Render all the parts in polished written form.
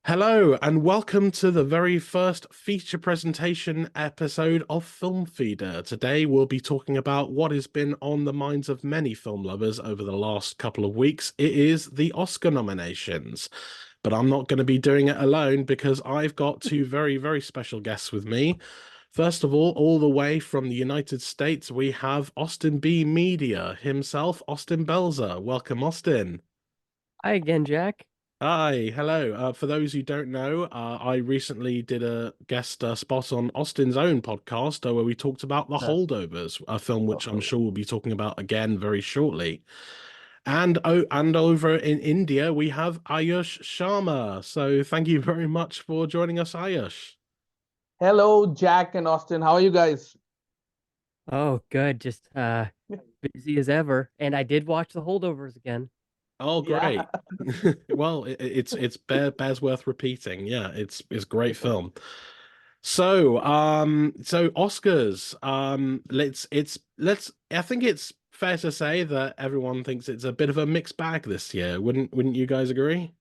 Hello, and welcome to the very first feature presentation episode of Film Feeder. Today, we'll be talking about what has been on the minds of many film lovers over the last couple of weeks. It is the Oscar nominations. But I'm not going to be doing it alone because I've got two very, very special guests with me. First of all the way from the United States, we have Austin B. Media himself, Austin Belzer. Welcome, Austin. Hi again, Jack. Hi, hello. For those who don't know, I recently did a guest spot on Austin's own podcast where we talked about The Uh, Holdovers, a film which I'm oh, sure we'll be talking about again very shortly. And over in India, we have Ayush Sharma. So thank you very much for joining us, Ayush. Hello, Jack and Austin. How are you guys? oh, good. Just busy as ever. And I did watch the holdovers again. Oh, Yeah. great. Well, it's bears worth repeating. Yeah, it's a great film. So Oscars. Let's. I think it's fair to say that everyone thinks it's a bit of a mixed bag this year. Wouldn't you guys agree?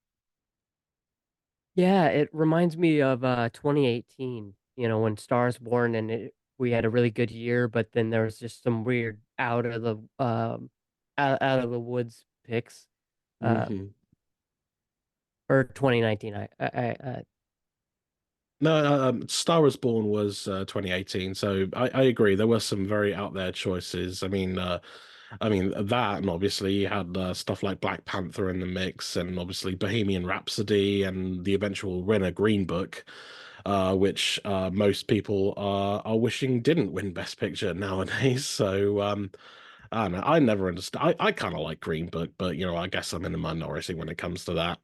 Yeah, it reminds me of 2018, when Stars Born we had a really good year, but then there was just some weird out of the woods picks. Uh Hmm. or 2019. I No, Star Was Born was 2018, so I agree. There were some very out there choices. I mean that, and obviously you had stuff like Black Panther in the mix, and obviously Bohemian Rhapsody, and the eventual winner Green Book, which most people are wishing didn't win Best Picture nowadays. So I don't know. I never understand. I kind of like Green Book, but I guess I'm in a minority when it comes to that.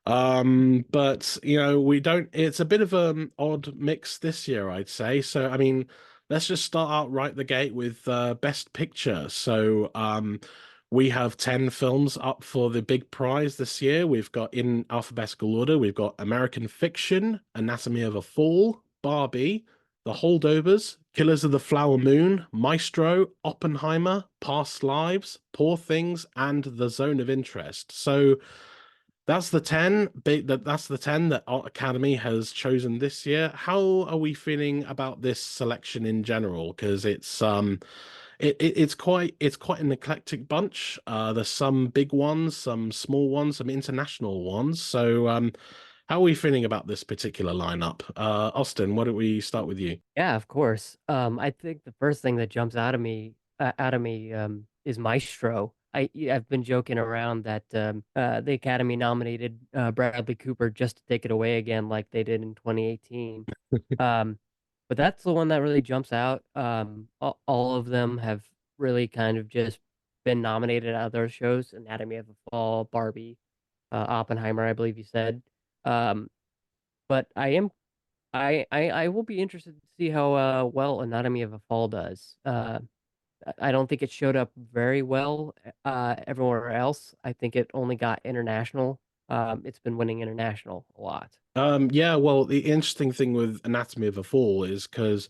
But we don't, it's a bit of an odd mix this year, I'd say. So, I mean, let's just start out right the gate with Best Picture. So, we have 10 films up for the big prize this year. We've got in alphabetical order, we've got American Fiction, Anatomy of a Fall, Barbie, The Holdovers, Killers of the Flower Moon, Maestro, Oppenheimer, Past Lives, Poor Things, and The Zone of Interest. So, that's the 10 that Art Academy has chosen this year. How are we feeling about this selection in general? Because it's quite an eclectic bunch. There's some big ones, some small ones, some international ones. So how are we feeling about this particular lineup? Austin, why don't we start with you? Yeah, of course. I think the first thing that jumps out of me, is Maestro. I've been joking around that the Academy nominated Bradley Cooper just to take it away again, like they did in 2018. Um, but that's the one that really jumps out. All of them have really kind of just been nominated out of those shows: Anatomy of a Fall, Barbie, Oppenheimer, I believe you said. Um, but I will be interested to see how well Anatomy of a Fall does. I don't think it showed up very well everywhere else. I think it only got international. It's been winning international a lot. Yeah, well, the interesting thing with Anatomy of a Fall is because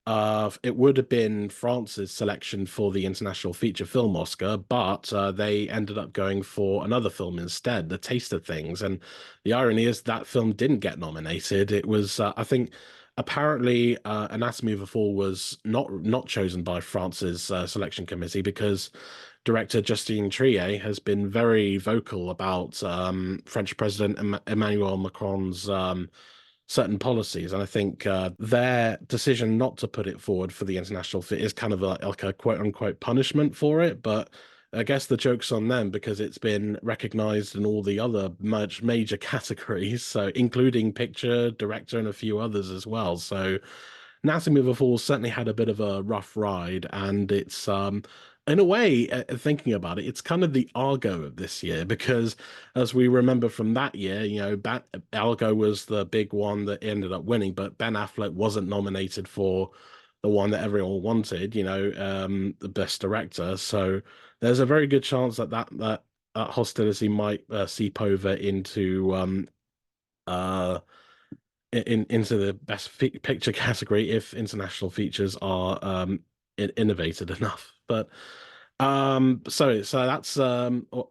it would have been France's selection for the International Feature Film Oscar, but they ended up going for another film instead, The Taste of Things. And the irony is that film didn't get nominated. It was, I think, apparently, Anatomy of a Fall was not chosen by France's selection committee because director Justine Triet has been very vocal about French President Emmanuel Macron's certain policies, and I think their decision not to put it forward for the international fit is kind of like a quote unquote punishment for it. But I guess the joke's on them because it's been recognized in all the other much major categories, so including picture, director, and a few others as well. So Anatomy of a Fall certainly had a bit of a rough ride, and it's in a way, thinking about it, it's kind of the Argo of this year because, as we remember from that year, Argo was the big one that ended up winning, but Ben Affleck wasn't nominated for the one that everyone wanted, the best director. So there's a very good chance that hostility might seep over uh into the picture category if international features are innovated enough. But So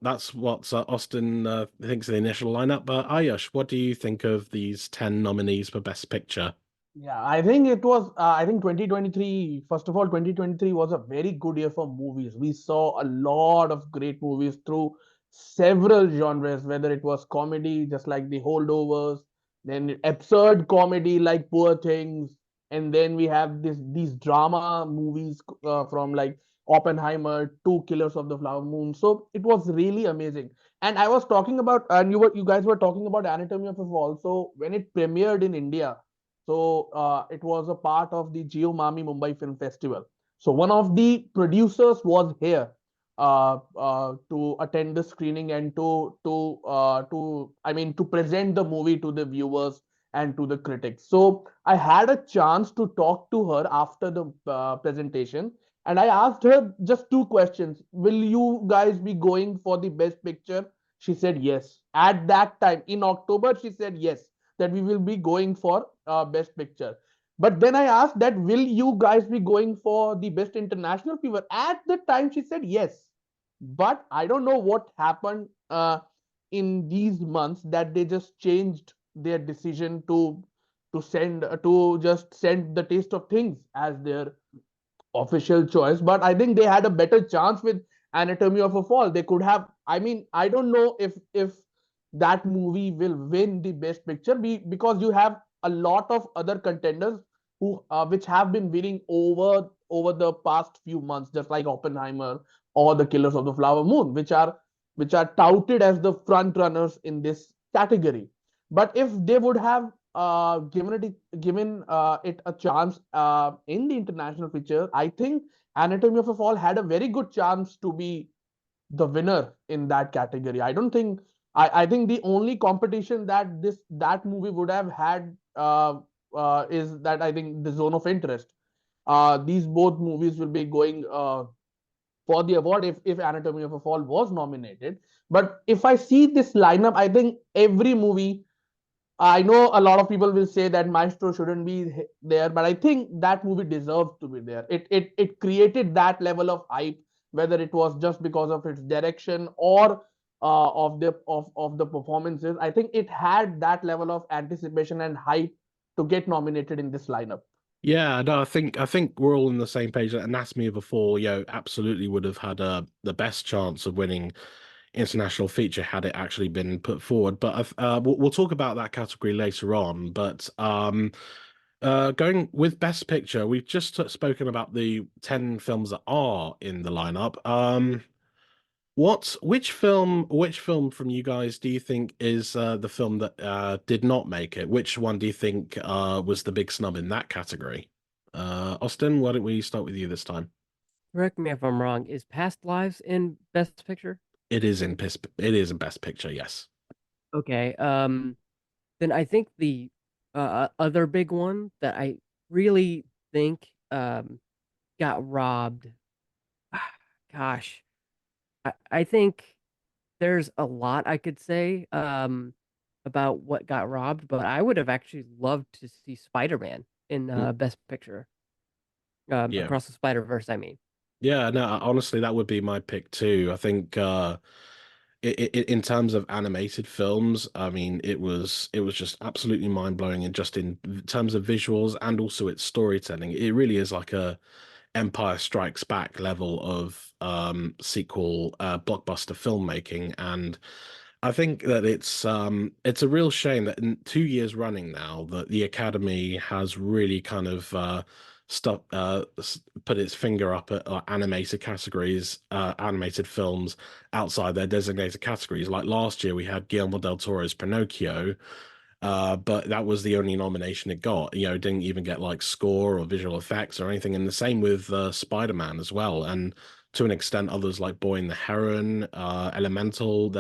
that's what Austin thinks of the initial lineup. But Ayush, what do you think of these 10 nominees for Best Picture? Yeah, I think it was, I think 2023, first of all, 2023 was a very good year for movies. We saw a lot of great movies through several genres, whether it was comedy, just like The Holdovers, then absurd comedy like Poor Things, and then we have these drama movies from like Oppenheimer, Two Killers of the Flower Moon. So it was really amazing. And I was talking about, and you guys were talking about Anatomy of a Fall. So when it premiered in India, so it was a part of the Geo Mami Mumbai Film Festival. So one of the producers was here to attend the screening and to I mean to present the movie to the viewers and to the critics. So I had a chance to talk to her after the presentation, and I asked her just two questions. Will you guys be going for the best picture? She said yes. At that time in October, she said yes, that we will be going for best picture. But then I asked that, will you guys be going for the best international feature? At the time she said yes. But I don't know what happened in these months that they just changed their decision to just send the Taste of Things as their official choice. But I think they had a better chance with Anatomy of a Fall. They could have, I mean, I don't know if that movie will win the best picture because you have a lot of other contenders who which have been winning over the past few months, just like Oppenheimer or the Killers of the Flower Moon, which are touted as the front runners in this category. But if they would have given it a chance in the international feature, I think Anatomy of a Fall had a very good chance to be the winner in that category. I don't think I think the only competition that movie would have had is that I think the Zone of Interest. These both movies will be going for the award if Anatomy of a Fall was nominated. But if I see this lineup, I think every movie, I know a lot of people will say that Maestro shouldn't be there, but I think that movie deserves to be there. It created that level of hype, whether it was just because of its direction or of the performances. I think it had that level of anticipation and hype to get nominated in this lineup. Yeah, no, I think we're all on the same page. That Anatomy of a Fall, absolutely would have had the best chance of winning international feature had it actually been put forward. But we'll talk about that category later on. But going with Best Picture, we've just spoken about the 10 films that are in the lineup. Which film from you guys do you think is the film that did not make it? Which one do you think was the big snub in that category? Austin, why don't we start with you this time? Correct me if I'm wrong. Is Past Lives in Best Picture? It is in Best Picture, yes. Okay. Then I think the other big one that I really think got robbed. Gosh, I think there's a lot I could say about what got robbed, but I would have actually loved to see Spider-Man in Mm, Best Picture. Yeah. Across the Spider-Verse, I mean. Yeah, no, honestly, that would be my pick too. I think in terms of animated films, I mean, it was just absolutely mind-blowing, and just in terms of visuals and also its storytelling, it really is like a Empire Strikes Back level of sequel blockbuster filmmaking. And I think that it's a real shame that in 2 years running now that the Academy has really kind of put its finger up at animated categories, animated films outside their designated categories. Like last year we had Guillermo del Toro's Pinocchio, but that was the only nomination it got. It didn't even get like score or visual effects or anything. And the same with Spider-Man as well. And to an extent, others like Boy and the Heron, Elemental.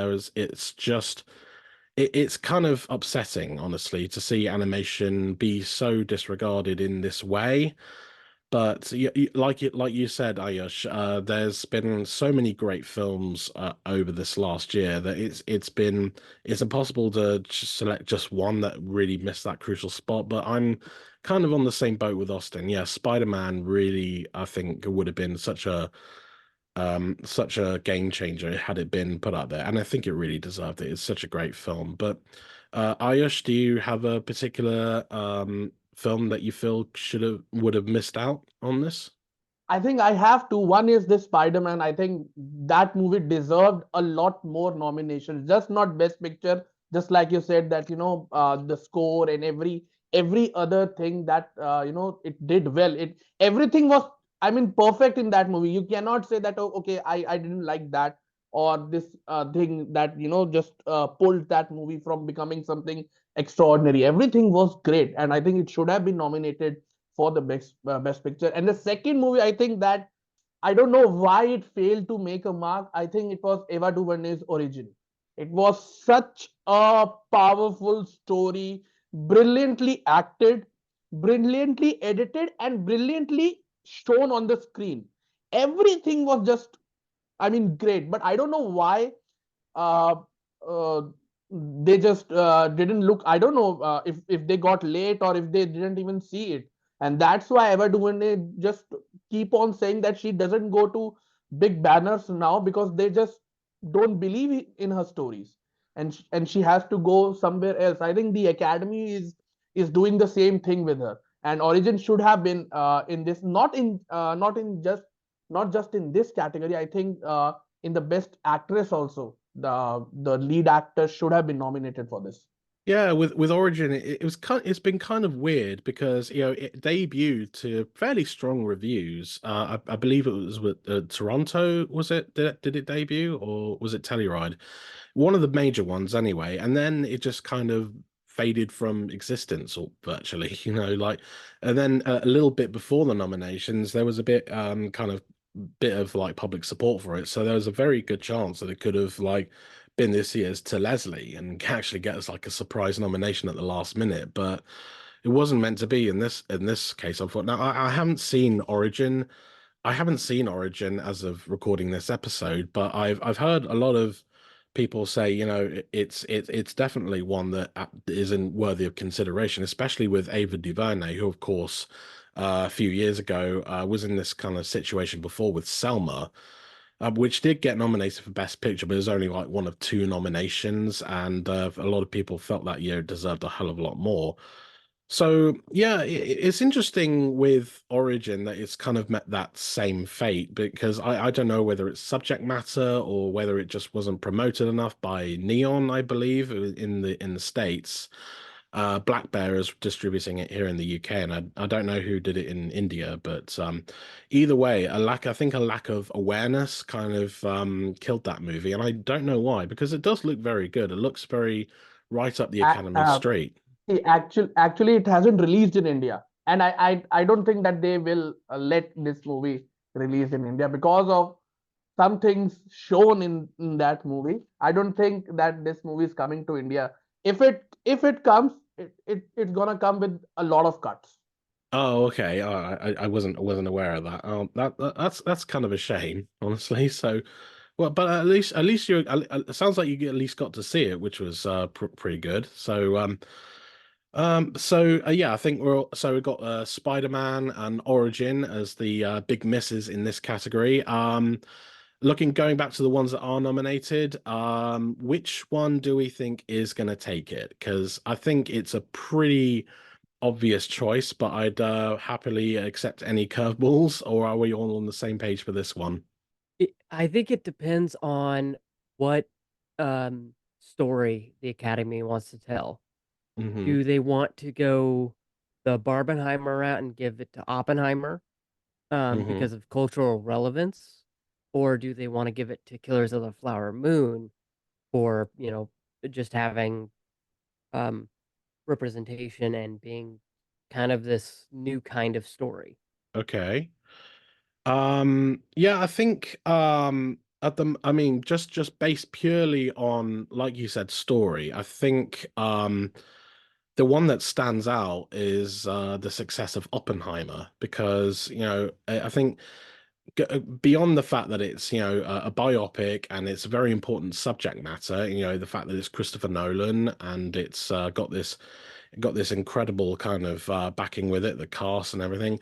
It's kind of upsetting, honestly, to see animation be so disregarded in this way. But like you said, Ayush, there's been so many great films over this last year that it's impossible to select just one that really missed that crucial spot. But I'm kind of on the same boat with Austin. Yeah, Spider-Man really, I think, would have been such such a game changer had it been put out there, and I think it really deserved it. It's such a great film. But Ayush, do you have a particular film that you feel would have missed out on this? I think I have to. One is this Spider-Man. I think that movie deserved a lot more nominations, just not Best Picture. Just like you said that the score and every other thing that it did well. It everything was, I mean, perfect in that movie. You cannot say that, oh, okay, I didn't like that, or this thing that just pulled that movie from becoming something extraordinary. Everything was great, and I think it should have been nominated for the best picture. And the second movie, I think that I don't know why it failed to make a mark. I think it was Ava DuVernay's Origin. It was such a powerful story, brilliantly acted, brilliantly edited, and brilliantly shown on the screen. Everything was just, I mean, great. But I don't know why uh, uh, they just didn't look. I don't know if they got late or if they didn't even see it, and that's why Eva DuVernay just keep on saying that she doesn't go to big banners now because they just don't believe in her stories, and she has to go somewhere else. I think the Academy is doing the same thing with her, and Origin should have been in this, not just in this category. I think in the best actress also the lead actor should have been nominated for this. Yeah, with Origin, it's been kind of weird because it debuted to fairly strong reviews. I believe it was with Toronto, was it? Did it debut or was it Telluride? One of the major ones anyway, and then it just kind of faded from existence or virtually, like, and then a little bit before the nominations, there was a bit kind of bit of like public support for it, so there was a very good chance that it could have like been this year's To Leslie and actually get us like a surprise nomination at the last minute, but it wasn't meant to be in this case. I thought now I haven't seen Origin. I haven't seen Origin as of recording this episode, but I've heard a lot of people say, it's definitely one that isn't worthy of consideration, especially with Ava DuVernay, who of course a few years ago was in this kind of situation before with Selma, which did get nominated for Best Picture, but it was only like one of two nominations, and a lot of people felt that year it deserved a hell of a lot more. So yeah, it's interesting with Origin that it's kind of met that same fate because I don't know whether it's subject matter or whether it just wasn't promoted enough by Neon, I believe, in the States. Black Bear is distributing it here in the UK, and I don't know who did it in India, but either way, I think a lack of awareness kind of killed that movie, and I don't know why because it does look very good. It looks very right up the Uh, Academy uh, street. actually, it hasn't released in India, and I don't think that they will let this movie release in India because of some things shown in that movie. I don't think that this movie is coming to India. If it comes, it's gonna come with a lot of cuts. Oh, okay. Oh, I wasn't aware of that. That's kind of a shame, honestly. So, well, but at least it sounds like you at least got to see it, which was pretty good. So, yeah, I think we've got Spider-Man and Origin as the big misses in this category. Going back to the ones that are nominated, which one do we think is going to take it? Because I think it's a pretty obvious choice, but I'd happily accept any curveballs, or are we all on the same page for this one? I think it depends on what story the Academy wants to tell. Hmm. Do they want to go the Barbenheimer route and give it to Oppenheimer Hmm. because of cultural relevance? Or do they want to give it to Killers of the Flower Moon for, just having um, representation and being kind of this new kind of story? Okay. Yeah, I think I mean just based purely on, like you said, story, I think the one that stands out is the success of Oppenheimer because I think beyond the fact that it's a biopic and it's a very important subject matter, the fact that it's Christopher Nolan and it's got this incredible kind of backing with it, the cast and everything.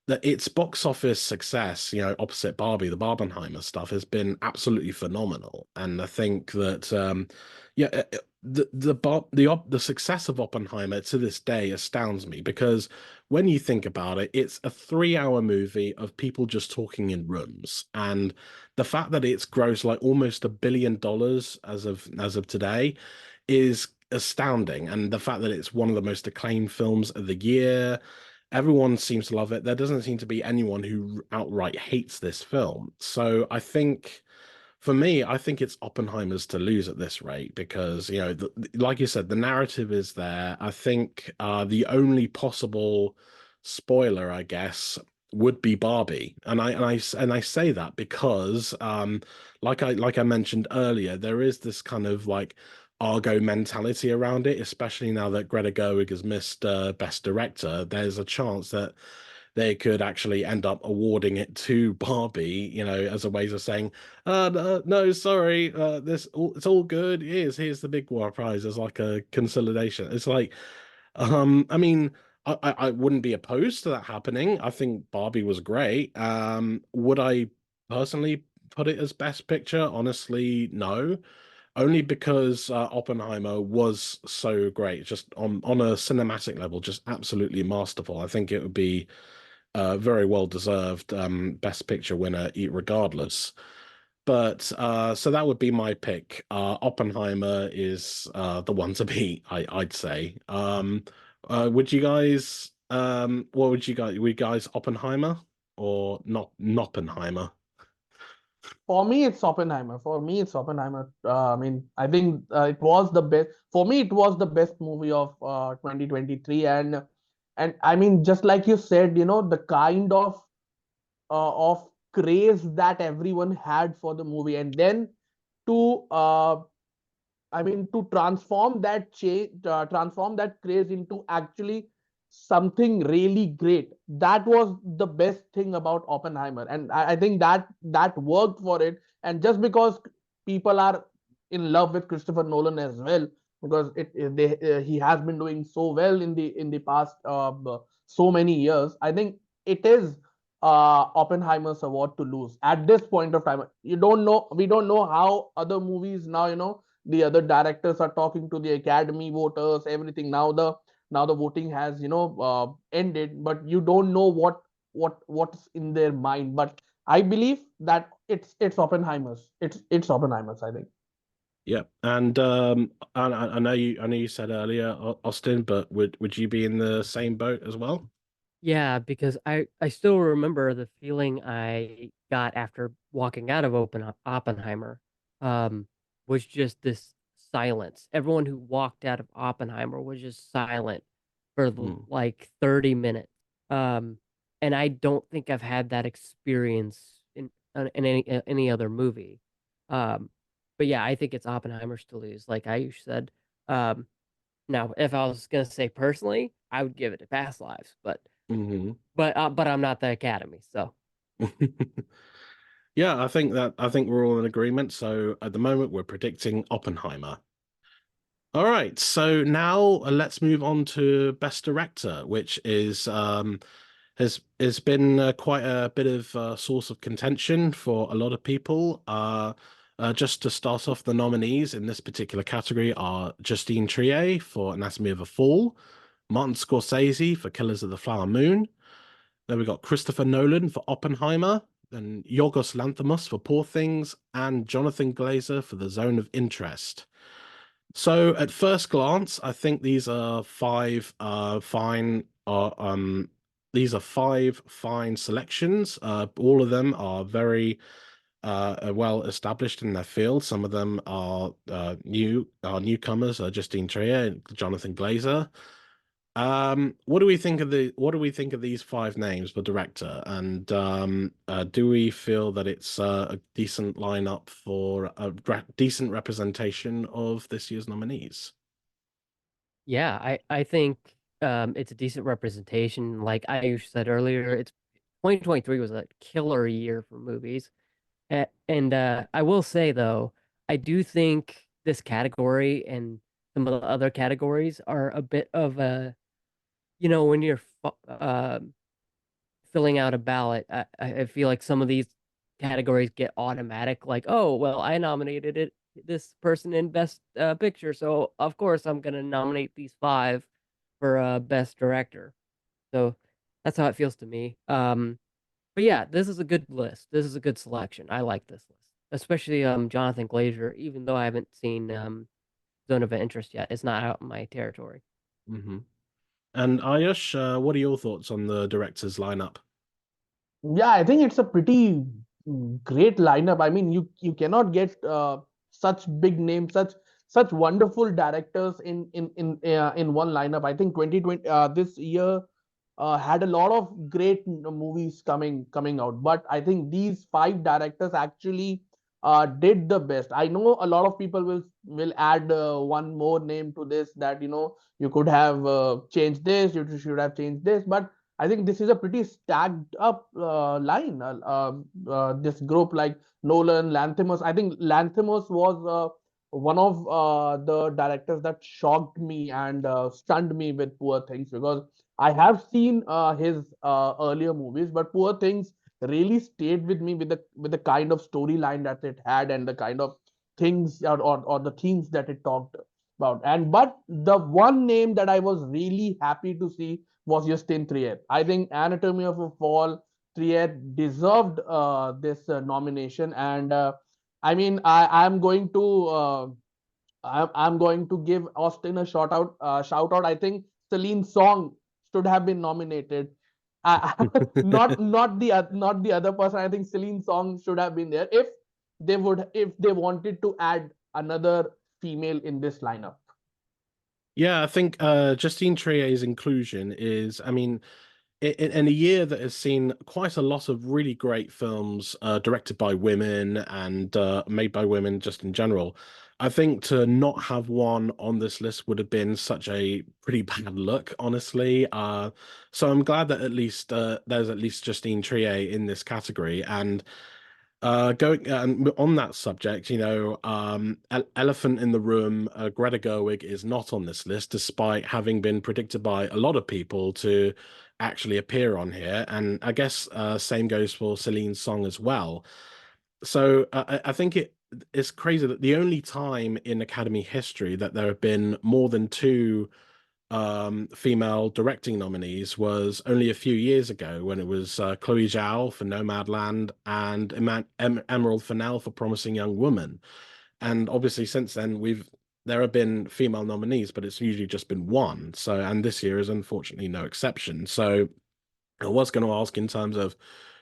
that its box office success, opposite Barbie, the Barbenheimer stuff, has been absolutely phenomenal. And I think that, yeah, the success of Oppenheimer to this day astounds me because when you think about it, it's a 3 hour movie of people just talking in rooms, and the fact that it's grossed like almost $1 billion as of today is astounding. And the fact that it's one of the most acclaimed films of the year, everyone seems to love it. There doesn't seem to be anyone who outright hates this film. So I think, for me, I think it's Oppenheimer's to lose at this rate because, like you said, the narrative is there. I think the only possible spoiler, I guess, would be Barbie, and I say that because, like I mentioned earlier, there is this kind of like Argo mentality around it, especially now that Greta Gerwig has missed Best Director. There's a chance that they could actually end up awarding it to Barbie, as a way of saying, no, no, sorry, it's all good. Here's the big war prize as like a consolidation. It's like, I mean, I wouldn't be opposed to that happening. I think Barbie was great. Would I personally put it as Best Picture? Honestly, no. Only because Oppenheimer was so great, just on a cinematic level, just absolutely masterful. I think it would be very well deserved Best Picture winner, regardless. But so that would be my pick. Oppenheimer is the one to beat, I'd say. Would you guys? What would you guys? Would you guys Oppenheimer or not? Oppenheimer? For me, it's Oppenheimer. For me, it's Oppenheimer. I mean, I think it was the best. For me, it was the best movie of 2023, and I mean, just like you said, the kind of craze that everyone had for the movie, and then to I mean, to transform that change, transform that craze into actually something really great. That was the best thing about Oppenheimer, and I think that worked for it. And just because people are in love with Christopher Nolan as well, because he has been doing so well in the past so many years, I think it is Oppenheimer's award to lose at this point of time. We don't know how other movies now, the other directors are talking to the academy voters, everything. Now the voting has ended, but you don't know what's in their mind. But I believe that it's Oppenheimer's. It's Oppenheimer's, I think. Yeah, and I know you said earlier, Austin, but would you be in the same boat as well? Yeah, because I still remember the feeling I got after walking out of Oppenheimer, um, was just this silence. Everyone who walked out of Oppenheimer was just silent for Hmm. like 30 minutes. Um, and I don't think I've had that experience in any other movie. Um, but yeah, I think it's Oppenheimer's to lose, like Ayush said. Um, Now, if I was gonna say personally, I would give it to Past Lives, Hmm. but I'm not the Academy, so Yeah, I think we're all in agreement. So at the moment, we're predicting Oppenheimer. All right, so now let's move on to Best Director, which has been quite a bit of a source of contention for a lot of people. Just to start off, the nominees in this particular category are Justine Triet for Anatomy of a Fall, Martin Scorsese for Killers of the Flower Moon. Then we got Christopher Nolan for Oppenheimer, then Yorgos Lanthimos for Poor Things, and Jonathan Glazer for The Zone of Interest. So at first glance, I think these are five fine selections. All of them are very well established in their field. Some of them are newcomers, Justine Trier and Jonathan Glazer. What do we think of these five names for director? And do we feel that it's a decent lineup for a decent representation of this year's nominees? yeah, I think it's a decent representation. Like Ayush said earlier, it's 2023 was a killer year for movies. And I will say though, I do think this category and some of the other categories are a bit of a, when you're filling out a ballot, I feel like some of these categories get automatic, like, oh, well, I nominated this person in best picture, so of course I'm gonna nominate these five for best director. So that's how it feels to me. But yeah, this is a good list. This is a good selection. I like this list, especially Jonathan Glazer. Even though I haven't seen Zone of Interest yet, it's not out in my territory. Hmm. And Ayush, what are your thoughts on the directors lineup? Yeah, I think it's a pretty great lineup. I mean, you cannot get such big names, such wonderful directors in one lineup. I think 2020 this year had a lot of great movies coming out, but I think these five directors actually did the best. I know a lot of people will add one more name to this, that you could have changed this, you should have changed this, but I think this is a pretty stacked up line. This group like Nolan, Lanthimos. I think Lanthimos was one of the directors that shocked me and stunned me with Poor Things, because I have seen his earlier movies, but Poor Things really stayed with me with the kind of storyline that it had and the kind of things or the themes that it talked about. And but the one name that I was really happy to see was Justin Triet. I think Anatomy of a Fall, Triet deserved this nomination, and I mean, I'm going to I'm going to give Austin a shout out. I think Celine Song should have been nominated. Not the other person. I think Celine Song should have been there if they wanted to add another female in this lineup. Yeah, I think Justine Trier's inclusion is, I mean, in a year that has seen quite a lot of really great films directed by women and made by women just in general, I think to not have one on this list would have been such a pretty bad look, honestly. So I'm glad that at least there's at least Justine Trier in this category. And going on that subject, Elephant in the Room, Greta Gerwig is not on this list, despite having been predicted by a lot of people to actually appear on here. And I guess same goes for Celine Song as well. So I think it's crazy that the only time in Academy history that there have been more than two female directing nominees was only a few years ago when it was Chloe Zhao for Nomadland and Emerald Fennell for Promising Young Woman. And obviously since then there have been female nominees, but it's usually just been one. So and this year is unfortunately no exception. So I was going to ask in terms of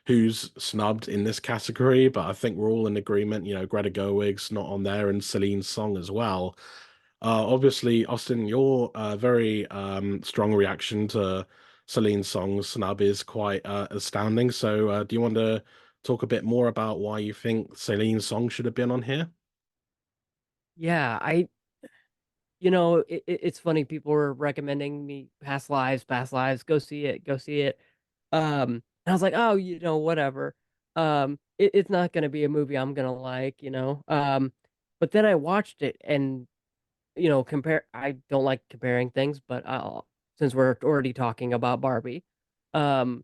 who's snubbed in this category, but I think we're all in agreement. Greta Gerwig's not on there and Celine Song as well. Obviously, Austin, your very strong reaction to Celine Song's snub is quite astounding. So, do you want to talk a bit more about why you think Celine Song should have been on here? Yeah, it's funny. People were recommending me Past Lives, Past Lives. Go see it, go see it. And I was like, oh, whatever. It's not gonna be a movie I'm gonna like, you know. But then I watched it, and compare. I don't like comparing things, but since we're already talking about Barbie, um,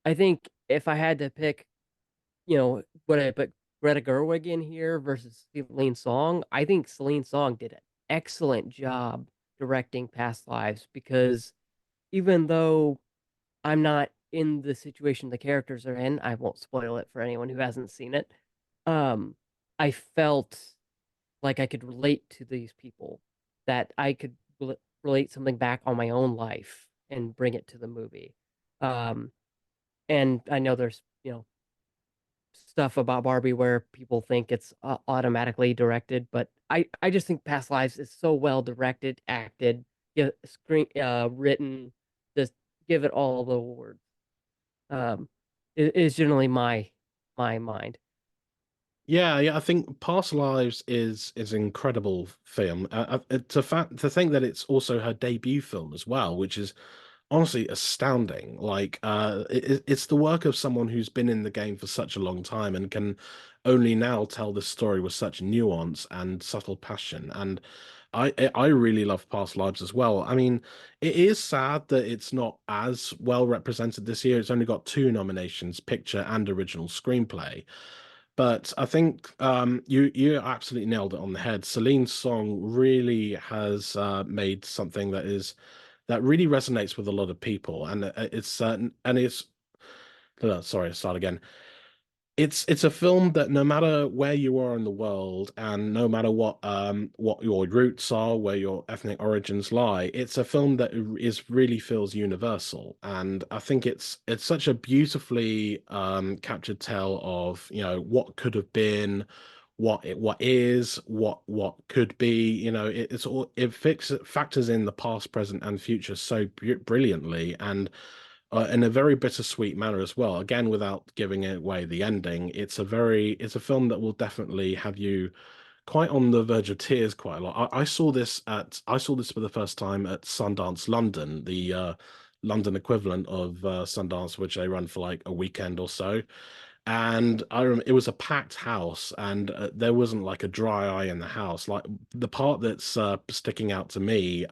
I think if I had to pick, would I put Greta Gerwig in here versus Celine Song? I think Celine Song did an excellent job directing Past Lives, because even though I'm not in the situation the characters are in, I won't spoil it for anyone who hasn't seen it. Um, I felt like I could relate to these people, that I could relate something back on my own life and bring it to the movie. Um, and I know there's, stuff about Barbie where people think it's automatically directed, but I just think Past Lives is so well directed, acted, written, just give it all the awards. Is generally my mind. Yeah, yeah, I think Past Lives is an incredible film. To think that it's also her debut film as well, which is honestly astounding. Like, it's the work of someone who's been in the game for such a long time and can only now tell this story with such nuance and subtle passion. And I really love Past Lives as well. I mean, it is sad that it's not as well represented this year. It's only got two nominations, picture and original screenplay. But I think you absolutely nailed it on the head. Celine's song really has made something that really resonates with a lot of people, and it's sorry, I'll start again. It's a film that no matter where you are in the world and no matter what your roots are, where your ethnic origins lie, it's a film that is really feels universal. And I think it's such a beautifully captured tale of, what could have been, what is, what could be, it's all factors in the past, present, and future so brilliantly. And in a very bittersweet manner as well. Again, without giving away the ending, it's a film that will definitely have you quite on the verge of tears quite a lot. I saw this for the first time at Sundance London, the London equivalent of Sundance, which they run for like a weekend or so. And I remember it was a packed house, and there wasn't like a dry eye in the house. Like the part that's sticking out to me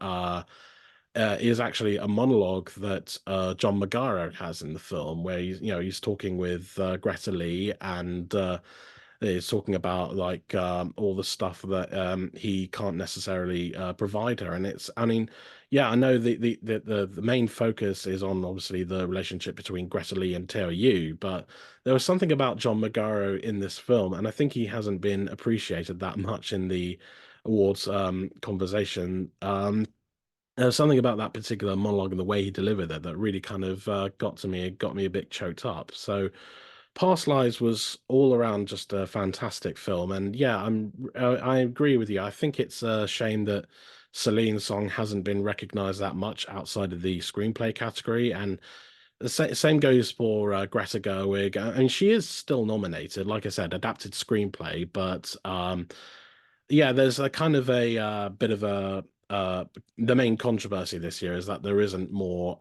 is actually a monologue that John Magaro has in the film, where he's talking with Greta Lee, and he's talking about like all the stuff that he can't necessarily provide her. And I mean, yeah, I know the main focus is on obviously the relationship between Greta Lee and Teo Yu, but there was something about John Magaro in this film, and I think he hasn't been appreciated that much in the awards conversation. There was something about that particular monologue and the way he delivered it that really kind of got me a bit choked up. So, Past Lives was all around just a fantastic film, and yeah, I agree with you. I think it's a shame that Celine's song hasn't been recognized that much outside of the screenplay category, and the same goes for Greta Gerwig. I mean, she is still nominated, like I said, adapted screenplay, but yeah, there's a kind of a bit of a the main controversy this year is that there isn't more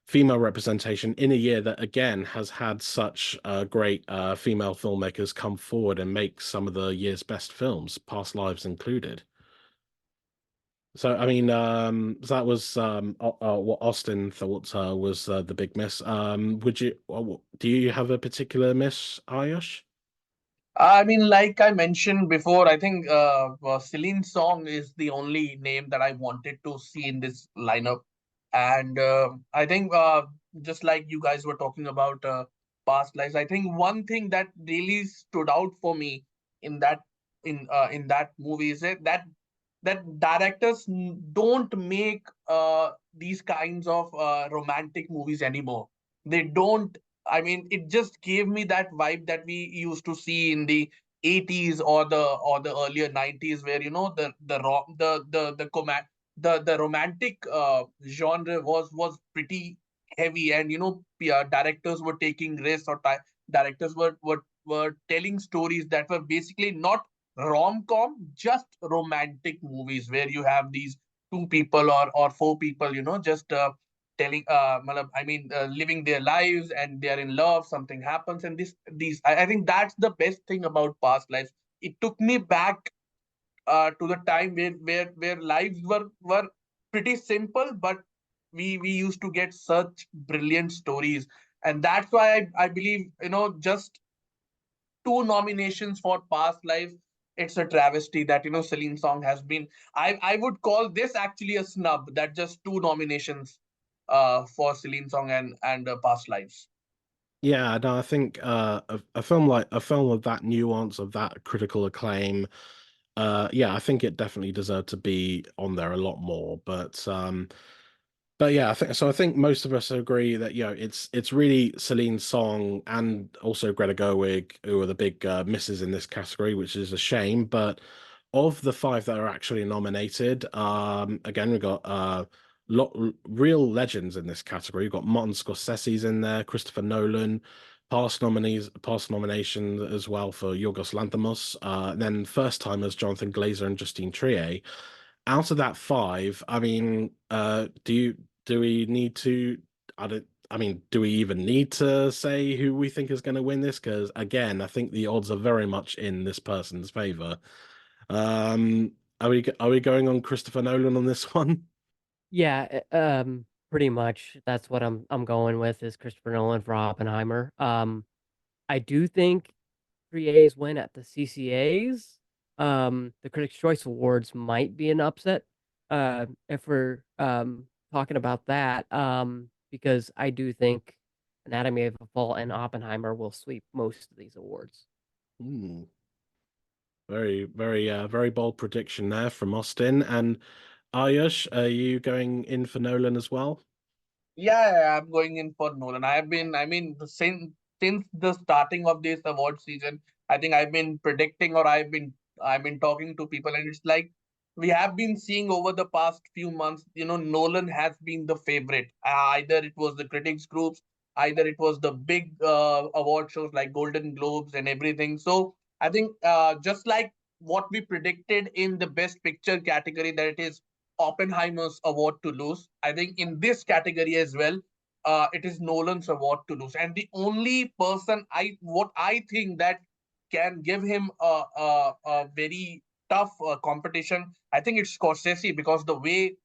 female representation in a year that again has had such great female filmmakers come forward and make some of the year's best films, Past Lives included. So I mean, so that was what Austin thought was the big miss. Do you have a particular miss, Ayush? I mean, like I mentioned before, I think Celine's song is the only name that I wanted to see in this lineup. And I think just like you guys were talking about past lives, I think one thing that really stood out for me in that movie is that directors don't make these kinds of romantic movies anymore. They don't. I mean, it just gave me that vibe that we used to see in the 80s or the earlier 90s, where the romantic genre was pretty heavy, and directors were taking risks, or directors were telling stories that were basically not rom-com, just romantic movies where you have these two people or four people, just telling living their lives, and they're in love, something happens, and I think that's the best thing about past lives. It took me back to the time where lives were pretty simple, but we used to get such brilliant stories. And that's why I believe, just two nominations for past lives, it's a travesty that Celine song has been. I would call this actually a snub, that just two nominations for Celine song and past lives. Yeah, no, I think a film of that nuance, of that critical acclaim, yeah, I think it definitely deserved to be on there a lot more. But yeah, I think most of us agree that it's really Celine's song and also Greta Gerwig who are the big misses in this category, which is a shame. But of the five that are actually nominated, again we got lot real legends in this category. We've got Martin Scorsese's in there, Christopher Nolan, past nominations as well for Yorgos Lanthimos, then first timers Jonathan Glazer and Justine Triet. Out of that five, I mean, do we need to? I mean, do we even need to say who we think is going to win this? Because again, I think the odds are very much in this person's favor. are we going on Christopher Nolan on this one? Yeah, pretty much that's what I'm going with is Christopher Nolan for Oppenheimer. I do think 3A's win at the CCAs, the Critics' Choice Awards might be an upset, if we're talking about that, because I do think Anatomy of a Fall and Oppenheimer will sweep most of these awards. Hmm. Very bold prediction there from Austin. And Ayush, are you going in for Nolan as well? Yeah, I'm going in for Nolan. I mean, since the starting of this award season, I think I've been predicting, or I've been talking to people, and it's like we have been seeing over the past few months. Nolan has been the favorite. Either it was the critics groups, either it was the big award shows like Golden Globes and everything. So I think just like what we predicted in the Best Picture category, that it is Oppenheimer's award to lose. I think in this category as well, it is Nolan's award to lose. And the only person what I think that can give him a very tough competition, I think it's Scorsese, because the way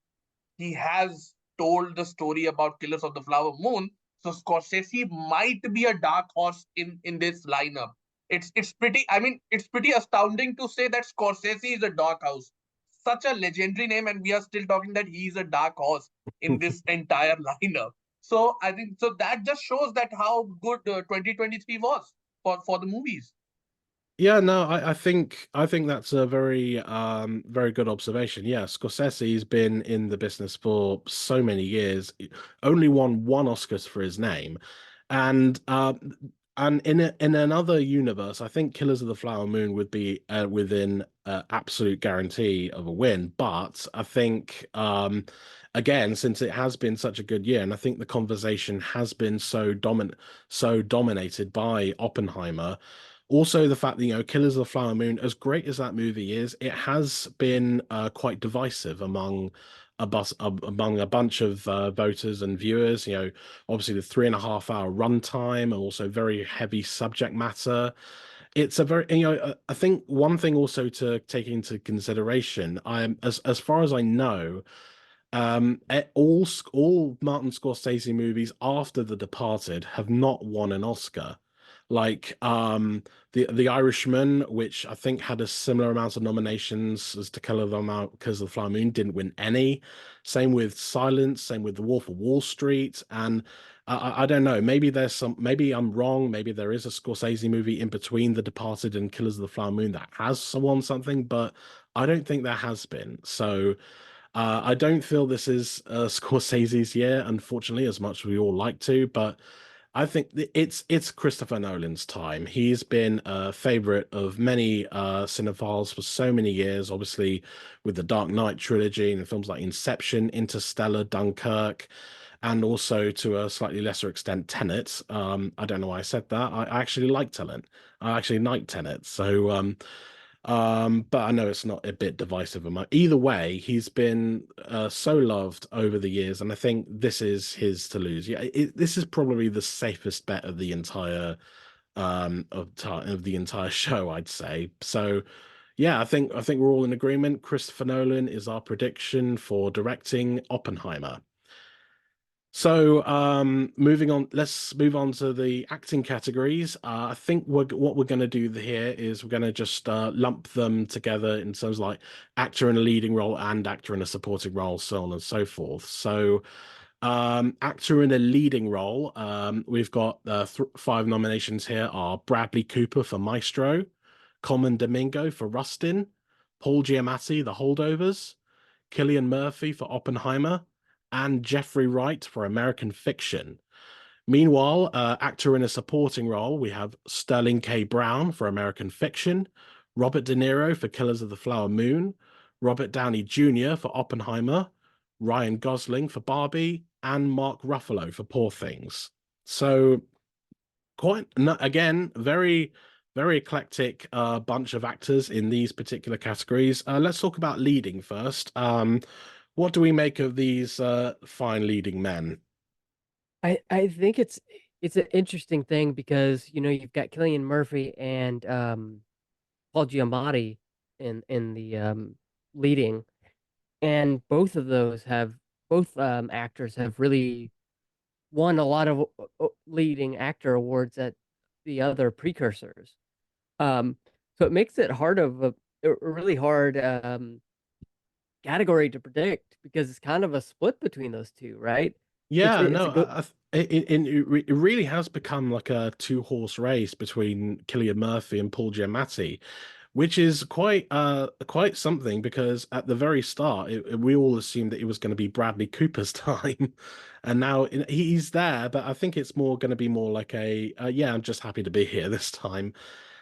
he has told the story about Killers of the Flower Moon. So Scorsese might be a dark horse in this lineup. It's pretty. I mean, it's pretty astounding to say that Scorsese is a dark horse. Such a legendary name, and we are still talking that he's a dark horse in this entire lineup. So I think so that just shows that how good 2023 was for the movies. Yeah, no, I think that's a very good observation. Yeah, Scorsese's been in the business for so many years, only won one Oscars for his name, and in another universe, I think Killers of the Flower Moon would be within absolute guarantee of a win. But I think again, since it has been such a good year, and I think the conversation has been so dominated by Oppenheimer. Also, the fact that, Killers of the Flower Moon, as great as that movie is, it has been quite divisive among a bunch of voters and viewers. Obviously the 3.5 hour runtime, and also very heavy subject matter. It's a very, I think one thing also to take into consideration, as far as I know, all Martin Scorsese movies after The Departed have not won an Oscar. Like the Irishman, which I think had a similar amount of nominations as To Kill a because of the Flower Moon, didn't win any. Same with Silence, same with The Wolf of Wall Street, and I don't know. Maybe I'm wrong. Maybe there is a Scorsese movie in between The Departed and Killers of the Flower Moon that has won something, but I don't think there has been. So. I don't feel this is Scorsese's year, unfortunately, as much as we all like to, but I think it's Christopher Nolan's time. He's been a favorite of many cinephiles for so many years, obviously with the Dark Knight trilogy and films like Inception, Interstellar, Dunkirk, and also to a slightly lesser extent Tenet. I don't know why I said that. I actually like Tenet. I actually like Tenet. So but I know it's not a bit divisive among. Either way, he's been so loved over the years, and I think this is his to lose. Yeah, this is probably the safest bet of the entire of the entire show, I'd say. So, yeah, I think we're all in agreement. Christopher Nolan is our prediction for directing Oppenheimer. So, moving on, let's move on to the acting categories. I think what we're going to do here is we're going to just lump them together in terms of like actor in a leading role and actor in a supporting role, so on and so forth. So, actor in a leading role, we've got th five nominations here are Bradley Cooper for Maestro, Colman Domingo for Rustin, Paul Giamatti, The Holdovers, Cillian Murphy for Oppenheimer, and Jeffrey Wright for American Fiction. Meanwhile, actor in a supporting role, we have Sterling K. Brown for American Fiction, Robert De Niro for Killers of the Flower Moon, Robert Downey Jr. for Oppenheimer, Ryan Gosling for Barbie, and Mark Ruffalo for Poor Things. So, again, very eclectic bunch of actors in these particular categories. Let's talk about leading first. What do we make of these fine leading men? I think it's an interesting thing because you've got Cillian Murphy and Paul Giamatti in the leading, and both actors have really won a lot of leading actor awards at the other precursors. Um, so it makes it a really hard category to predict because it's kind of a split between those two, right? Yeah, It's no, a good. it really has become like a two-horse race between Cillian Murphy and Paul Giamatti, which is quite something because at the very start we all assumed that it was going to be Bradley Cooper's time, and now he's there, but I think it's more going to be more like a yeah, I'm just happy to be here this time.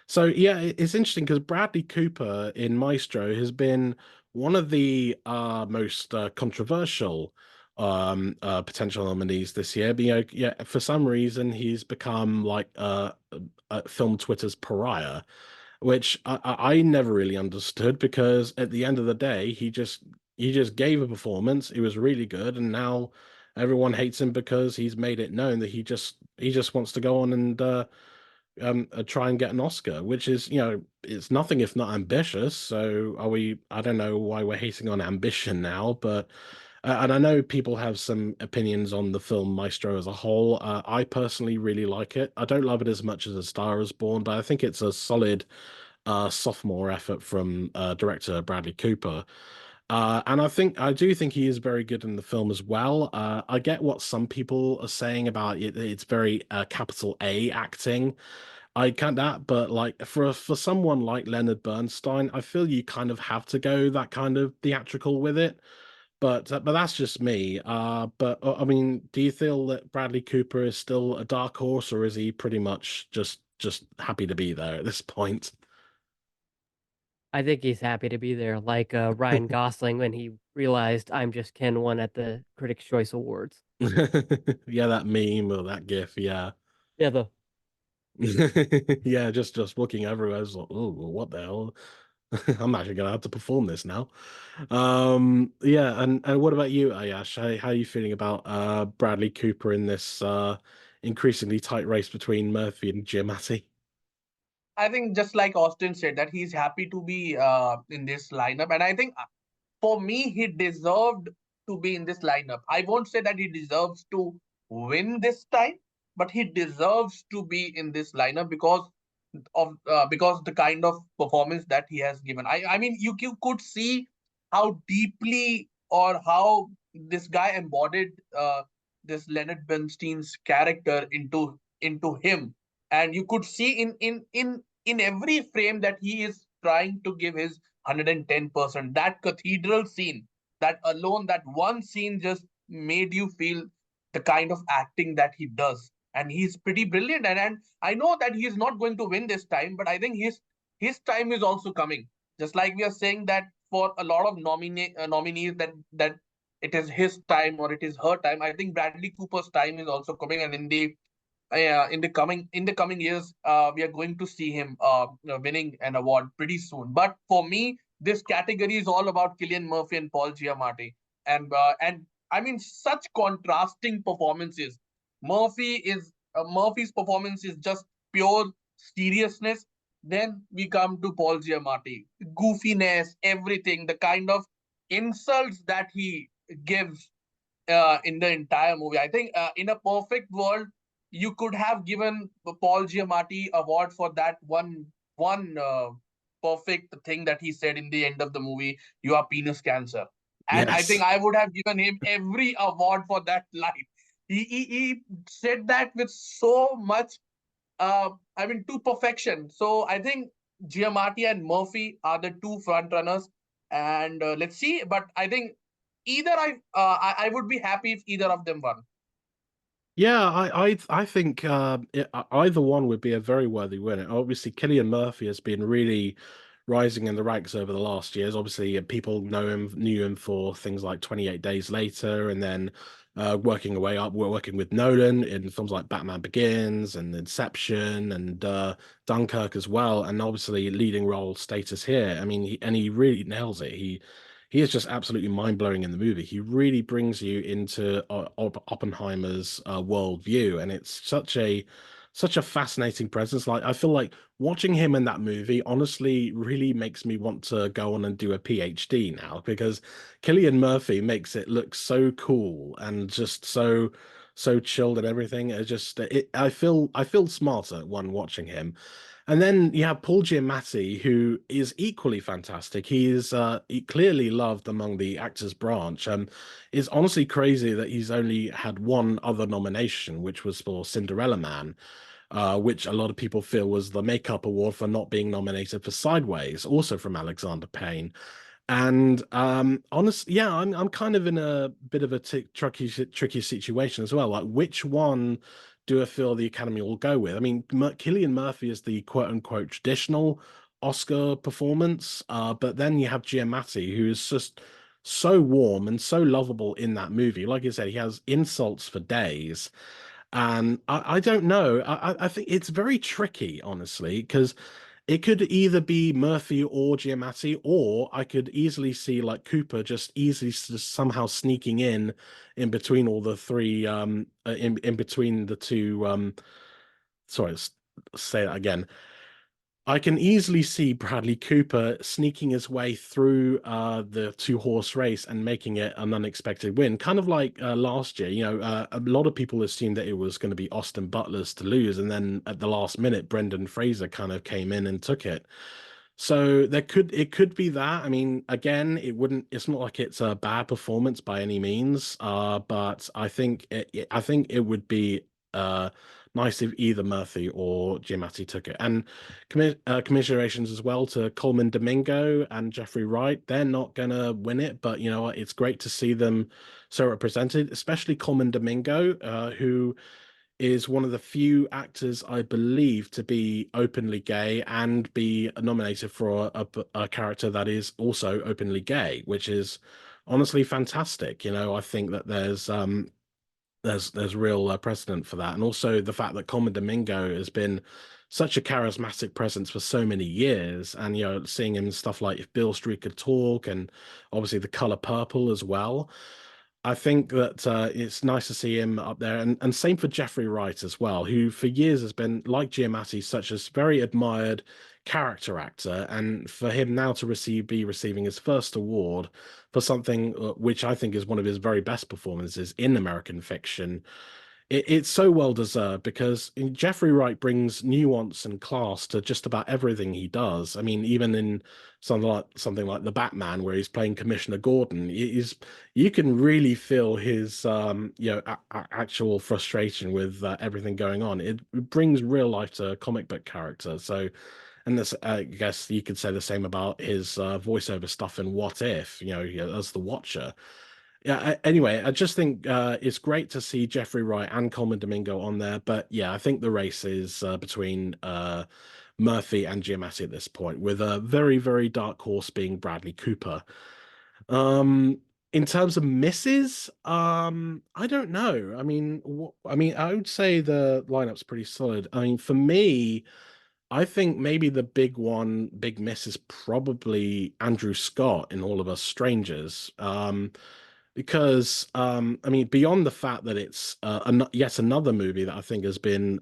So yeah, it's interesting because Bradley Cooper in Maestro has been one of the most controversial potential nominees this year. But, yeah, for some reason he's become like film Twitter's pariah, which I never really understood because at the end of the day he just gave a performance. It was really good, and now everyone hates him because he's made it known that he just wants to go on and try and get an Oscar, which is, it's nothing if not ambitious. So I don't know why we're hating on ambition now, but and I know people have some opinions on the film Maestro as a whole. I personally really like it. I don't love it as much as A Star Is Born, but I think it's a solid sophomore effort from director Bradley Cooper. And I do think he is very good in the film as well. I get what some people are saying about it. It's very capital A acting. I can't that, but like for someone like Leonard Bernstein, I feel you kind of have to go that kind of theatrical with it. But that's just me. But I mean, do you feel that Bradley Cooper is still a dark horse, or is he pretty much just happy to be there at this point? I think he's happy to be there, like Ryan Gosling when he realized I'm Just Ken won at the Critics' Choice Awards. Yeah, that meme or that GIF, yeah. Yeah, the Yeah, just looking everywhere, it's like, oh, what the hell? I'm actually gonna have to perform this now. Yeah, and what about you, Ayash? How are you feeling about Bradley Cooper in this increasingly tight race between Murphy and Giamatti? I think just like Austin said, that he's happy to be in this lineup, and I think for me, he deserved to be in this lineup. I won't say that he deserves to win this time, but he deserves to be in this lineup because the kind of performance that he has given. I mean, you could see how deeply or how this guy embodied this Leonard Bernstein's character into him, and you could see in every frame that he is trying to give his 110%. That cathedral scene, that alone, that one scene just made you feel the kind of acting that he does. And he's pretty brilliant. And I know that he's not going to win this time, but I think his time is also coming. Just like we are saying that for a lot of nominees that it is his time or it is her time. I think Bradley Cooper's time is also coming, and in the coming years, we are going to see him winning an award pretty soon. But for me, this category is all about Cillian Murphy and Paul Giamatti, and I mean such contrasting performances. Murphy's performance is just pure seriousness. Then we come to Paul Giamatti, goofiness, everything, the kind of insults that he gives in the entire movie. I think in a perfect world, you could have given Paul Giamatti award for that one perfect thing that he said in the end of the movie. You are penis cancer, and I think Yes. I would have given him every award for that line. He said that with so much I mean, to perfection. So I think Giamatti and Murphy are the two front runners, and let's see. But I think I would be happy if either of them won. Yeah, I think either one would be a very worthy winner. Obviously, Cillian Murphy has been really rising in the ranks over the last years. Obviously, people knew him for things like 28 Days Later, and then working away up, we're working with Nolan in films like Batman Begins and Inception and Dunkirk as well, and obviously leading role status here. I mean, he really nails it. He is just absolutely mind-blowing in the movie. He really brings you into Oppenheimer's worldview, and it's such a fascinating presence. Like I feel like watching him in that movie honestly really makes me want to go on and do a PhD now because Cillian Murphy makes it look so cool and just so chilled and everything. I feel smarter when watching him. And then you have Paul Giamatti, who is equally fantastic. He is clearly loved among the actors branch. It's honestly crazy that he's only had one other nomination, which was for Cinderella Man, which a lot of people feel was the makeup award for not being nominated for Sideways, also from Alexander Payne. And honestly, yeah, I'm kind of in a bit of a tricky situation as well. Like, which one do I feel the Academy will go with? I mean, Cillian Murphy is the quote unquote traditional Oscar performance, but then you have Giamatti, who is just so warm and so lovable in that movie. Like I said, he has insults for days. And I don't know. I think it's very tricky, honestly, because it could either be Murphy or Giamatti, or I could easily see like Cooper just easily just somehow sneaking in between all the three, in between the two. Sorry, say that again. I can easily see Bradley Cooper sneaking his way through the two-horse race and making it an unexpected win, kind of like last year. A lot of people assumed that it was going to be Austin Butler's to lose, and then at the last minute, Brendan Fraser kind of came in and took it. So it could be that. I mean, again, it's not like it's a bad performance by any means. But I think it would be nice if either Murphy or Giamatti took it. And commiserations as well to Coleman Domingo and Jeffrey Wright. They're not gonna win it, but you know what? It's great to see them so represented, especially Coleman Domingo, who is one of the few actors I believe to be openly gay and be nominated for a character that is also openly gay, which is honestly fantastic. I think that there's real precedent for that, and also the fact that Common Domingo has been such a charismatic presence for so many years, and seeing him in stuff like If Beale Street Could Talk, and obviously The Color Purple as well. I think that it's nice to see him up there, and same for Jeffrey Wright as well, who for years has been like Giamatti, such a very admired character actor, and for him now to be receiving his first award for something which I think is one of his very best performances in American fiction, it's so well deserved because Jeffrey Wright brings nuance and class to just about everything he does. I mean, even in something like The Batman, where he's playing Commissioner Gordon, you can really feel his actual frustration with everything going on. It brings real life to a comic book character. So, and this, I guess you could say the same about his voiceover stuff in What If, as the Watcher. Yeah, anyway, I just think it's great to see Jeffrey Wright and Coleman Domingo on there. But yeah, I think the race is between Murphy and Giamatti at this point, with a very, very dark horse being Bradley Cooper. In terms of misses, I don't know. I mean, I would say the lineup's pretty solid. I mean, for me, I think maybe the big miss is probably Andrew Scott in All of Us Strangers. Because I mean, beyond the fact that it's yet another movie that I think has been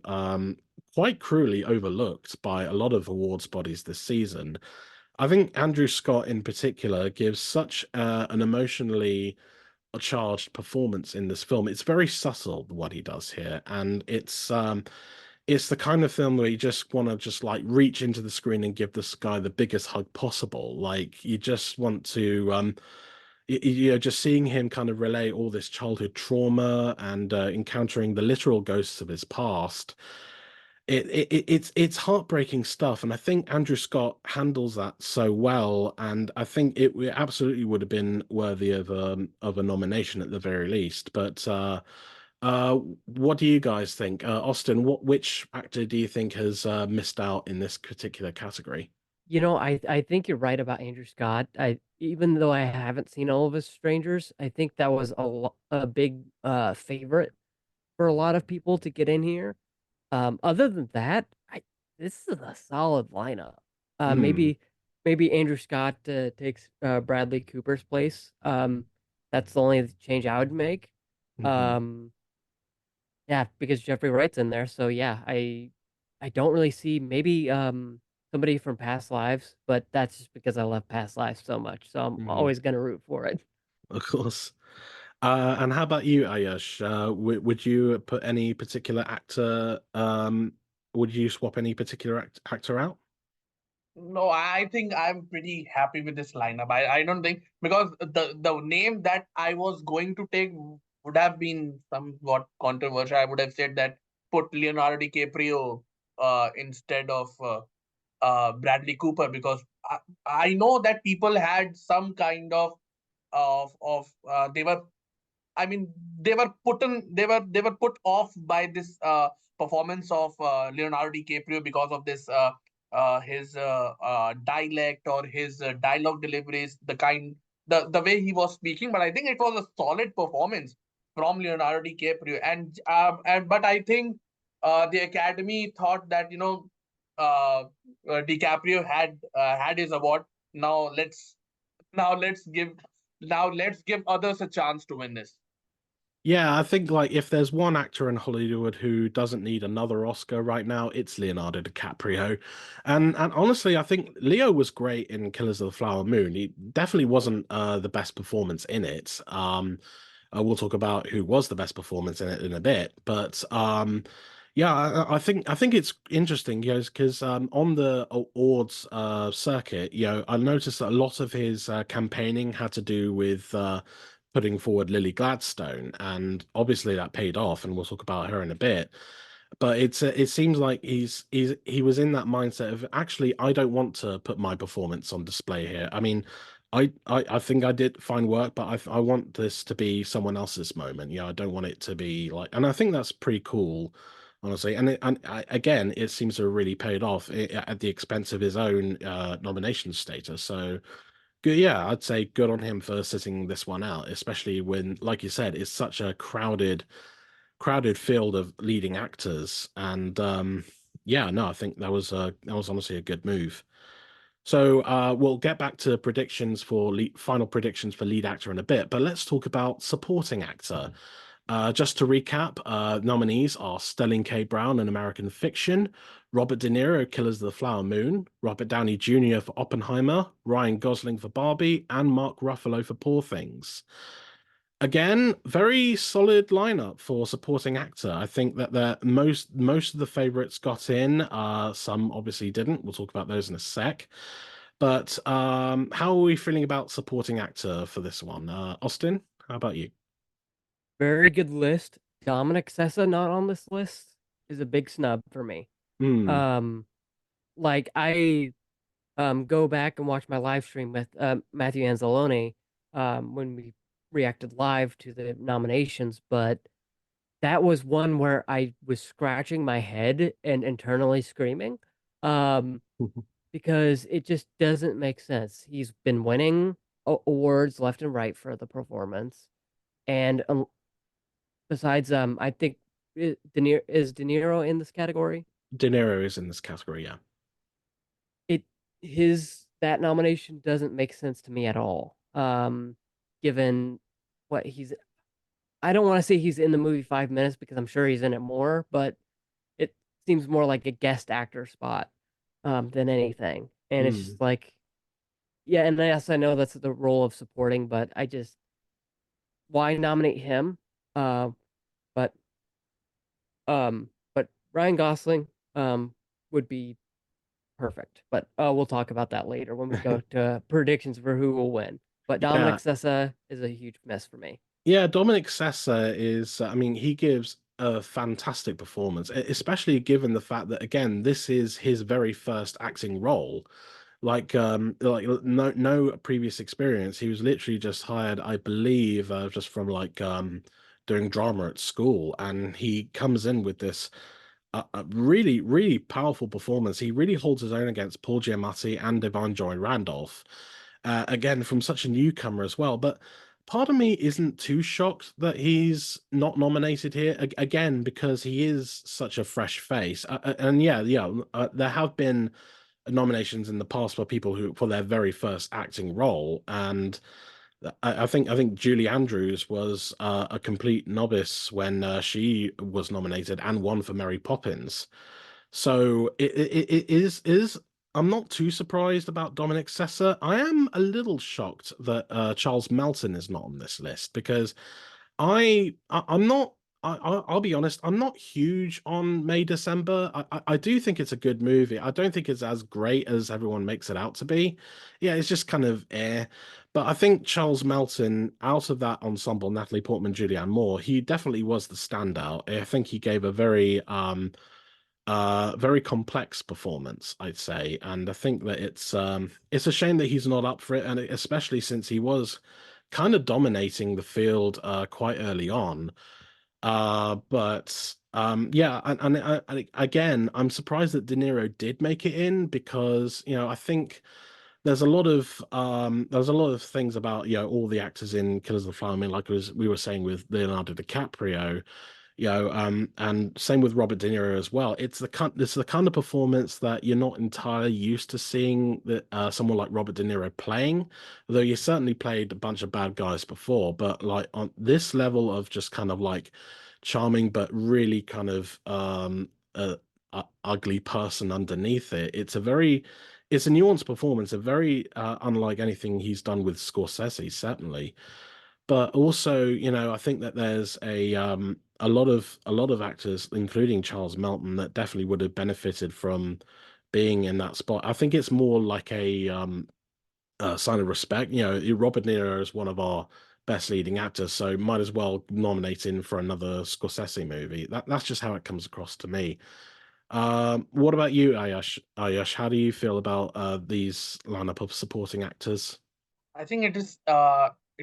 quite cruelly overlooked by a lot of awards bodies this season, I think Andrew Scott in particular gives such an emotionally charged performance in this film. It's very subtle what he does here, and it's the kind of film where you just want to just like reach into the screen and give this guy the biggest hug possible. Like you just want to just seeing him kind of relay all this childhood trauma and encountering the literal ghosts of his past. It's heartbreaking stuff, and I think Andrew Scott handles that so well, and I think it absolutely would have been worthy of a nomination at the very least. But what do you guys think, Austin? Which actor do you think has missed out in this particular category? I think you're right about Andrew Scott. I Even though I haven't seen All of Us Strangers, I think that was a big favorite for a lot of people to get in here. Other than that, I this is a solid lineup. Uh, Hmm. maybe maybe Andrew Scott takes Bradley Cooper's place. That's the only change I would make. Hmm. Um, Yeah, because Jeffrey Wright's in there. So yeah, I don't really see maybe somebody from Past Lives, but that's just because I love Past Lives so much. So I'm Mhm. always gonna root for it. Of course. And how about you, Ayush? Would you put any particular actor? Would you swap any particular actor out? No, I think I'm pretty happy with this lineup. I don't think, because the name that I was going to take would have been somewhat controversial. I would have said that put Leonardo DiCaprio instead of Bradley Cooper, because I know that people had some kind of they were, I mean, they were put off by this performance of Leonardo DiCaprio because of this his dialect or his dialogue deliveries, the way he was speaking. But I think it was a solid performance from Leonardo DiCaprio, and but I think the Academy thought that, DiCaprio had his award. Now let's now let's give now let's give others a chance to win this. Yeah, I think like if there's one actor in Hollywood who doesn't need another Oscar right now, it's Leonardo DiCaprio. And honestly, I think Leo was great in Killers of the Flower Moon. He definitely wasn't the best performance in it. We'll talk about who was the best performance in it in a bit, but yeah, I think it's interesting, because on the awards circuit, I noticed that a lot of his campaigning had to do with putting forward Lily Gladstone, and obviously that paid off, and we'll talk about her in a bit. But it seems like he was in that mindset of, actually, I don't want to put my performance on display here. I mean, I think I did fine work, but I want this to be someone else's moment. I don't want it to be like, and I think that's pretty cool, honestly. Again, it seems to have really paid off at the expense of his own nomination status. So good, yeah, I'd say good on him for sitting this one out, especially when, like you said, it's such a crowded field of leading actors. And yeah, no, I think that was honestly a good move. So we'll get back to predictions for final predictions for lead actor in a bit, but let's talk about supporting actor. Just to recap, nominees are Sterling K. Brown in American Fiction, Robert De Niro, Killers of the Flower Moon, Robert Downey Jr. for Oppenheimer, Ryan Gosling for Barbie, and Mark Ruffalo for Poor Things. Again, very solid lineup for supporting actor. I think that the most of the favorites got in. Some obviously didn't. We'll talk about those in a sec. But how are we feeling about supporting actor for this one? Austin, how about you? Very good list. Dominic Sessa not on this list is a big snub for me. Hmm. Um, like I go back and watch my live stream with Matthew Anzalone when we reacted live to the nominations, but that was one where I was scratching my head and internally screaming because it just doesn't make sense. He's been winning awards left and right for the performance, and besides, I think De Niro in this category. De Niro is in this category, yeah. It his that nomination doesn't make sense to me at all. Given what he's, I don't want to say he's in the movie 5 minutes because I'm sure he's in it more, but it seems more like a guest actor spot than anything. And it's Hmm. just like, yeah, and yes, I know that's the role of supporting, but I just, why nominate him? Uh, but but Ryan Gosling would be perfect. But we'll talk about that later when we go to predictions for who will win. But Dominic Yeah, Sessa is a huge mess for me. yeah. Dominic Sessa is, I mean, he gives a fantastic performance, especially given the fact that, again, this is his very first acting role. Like no previous experience. He was literally just hired, I believe, just from like doing drama at school, and he comes in with this a really, really powerful performance. He really holds his own against Paul Giamatti and Devon Joy Randolph. Again, from such a newcomer as well. But part of me isn't too shocked that he's not nominated here again, because he is such a fresh face. And yeah, there have been nominations in the past for people who for their very first acting role, and I think Julie Andrews was a complete novice when she was nominated and won for Mary Poppins. So it is. I'm not too surprised about Dominic Sessa. I am a little shocked that Charles Melton is not on this list because I'm not. I'll be honest. I'm not huge on May December. I do think it's a good movie. I don't think it's as great as everyone makes it out to be. Yeah, it's just kind of eh. But I think Charles Melton, out of that ensemble, Natalie Portman, Julianne Moore, he definitely was the standout. I think he gave a very complex performance, I'd say, and I think that it's a shame that he's not up for it, and especially since he was kind of dominating the field quite early on. But yeah, again, I'm surprised that De Niro did make it in because I think there's a lot of things about all the actors in Killers of the Flower Moon, like we were saying with Leonardo DiCaprio, and same with Robert De Niro as well. It's the kind of performance that you're not entirely used to seeing that someone like Robert De Niro playing, though he certainly played a bunch of bad guys before. But like on this level of just kind of like charming, but really kind of ugly person underneath it. It's a nuanced performance, a very unlike anything he's done with Scorsese, certainly. But also, I think that there's a lot of actors, including Charles Melton, that definitely would have benefited from being in that spot. I think it's more like a sign of respect. Robert De Niro is one of our best leading actors, so might as well nominate him for another Scorsese movie. That's just how it comes across to me. What about you, Ayush? Ayush, how do you feel about these lineup of supporting actors? I think it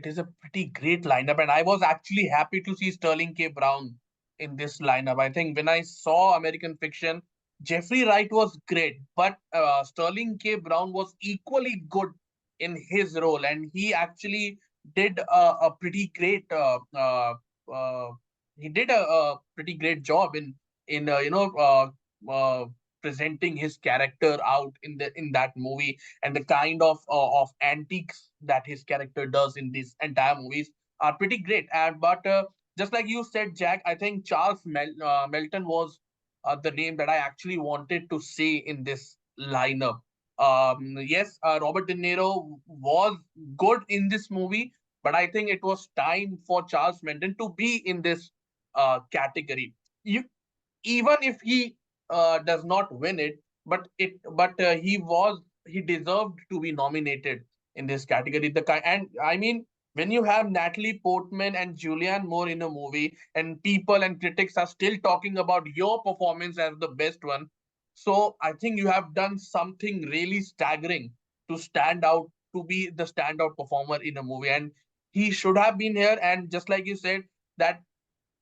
is a pretty great lineup, and I was actually happy to see Sterling K. Brown in this lineup. I think when I saw American Fiction, Jeffrey Wright was great, but Sterling K. Brown was equally good in his role, and he actually did a pretty great uh, he did a pretty great job in uh, presenting his character out in that movie, and the kind of antiques that his character does in these entire movies are pretty great. And but just like you said, Jack, I think Melton was the name that I actually wanted to see in this lineup. Yes, Robert De Niro was good in this movie, but I think it was time for Charles Melton to be in this category. You Even if he does not win it, but he deserved to be nominated in this category. And I mean, when you have Natalie Portman and Julianne Moore in a movie, and people and critics are still talking about your performance as the best one, so I think you have done something really staggering to stand out, to be the standout performer in a movie, and he should have been here. And just like you said, that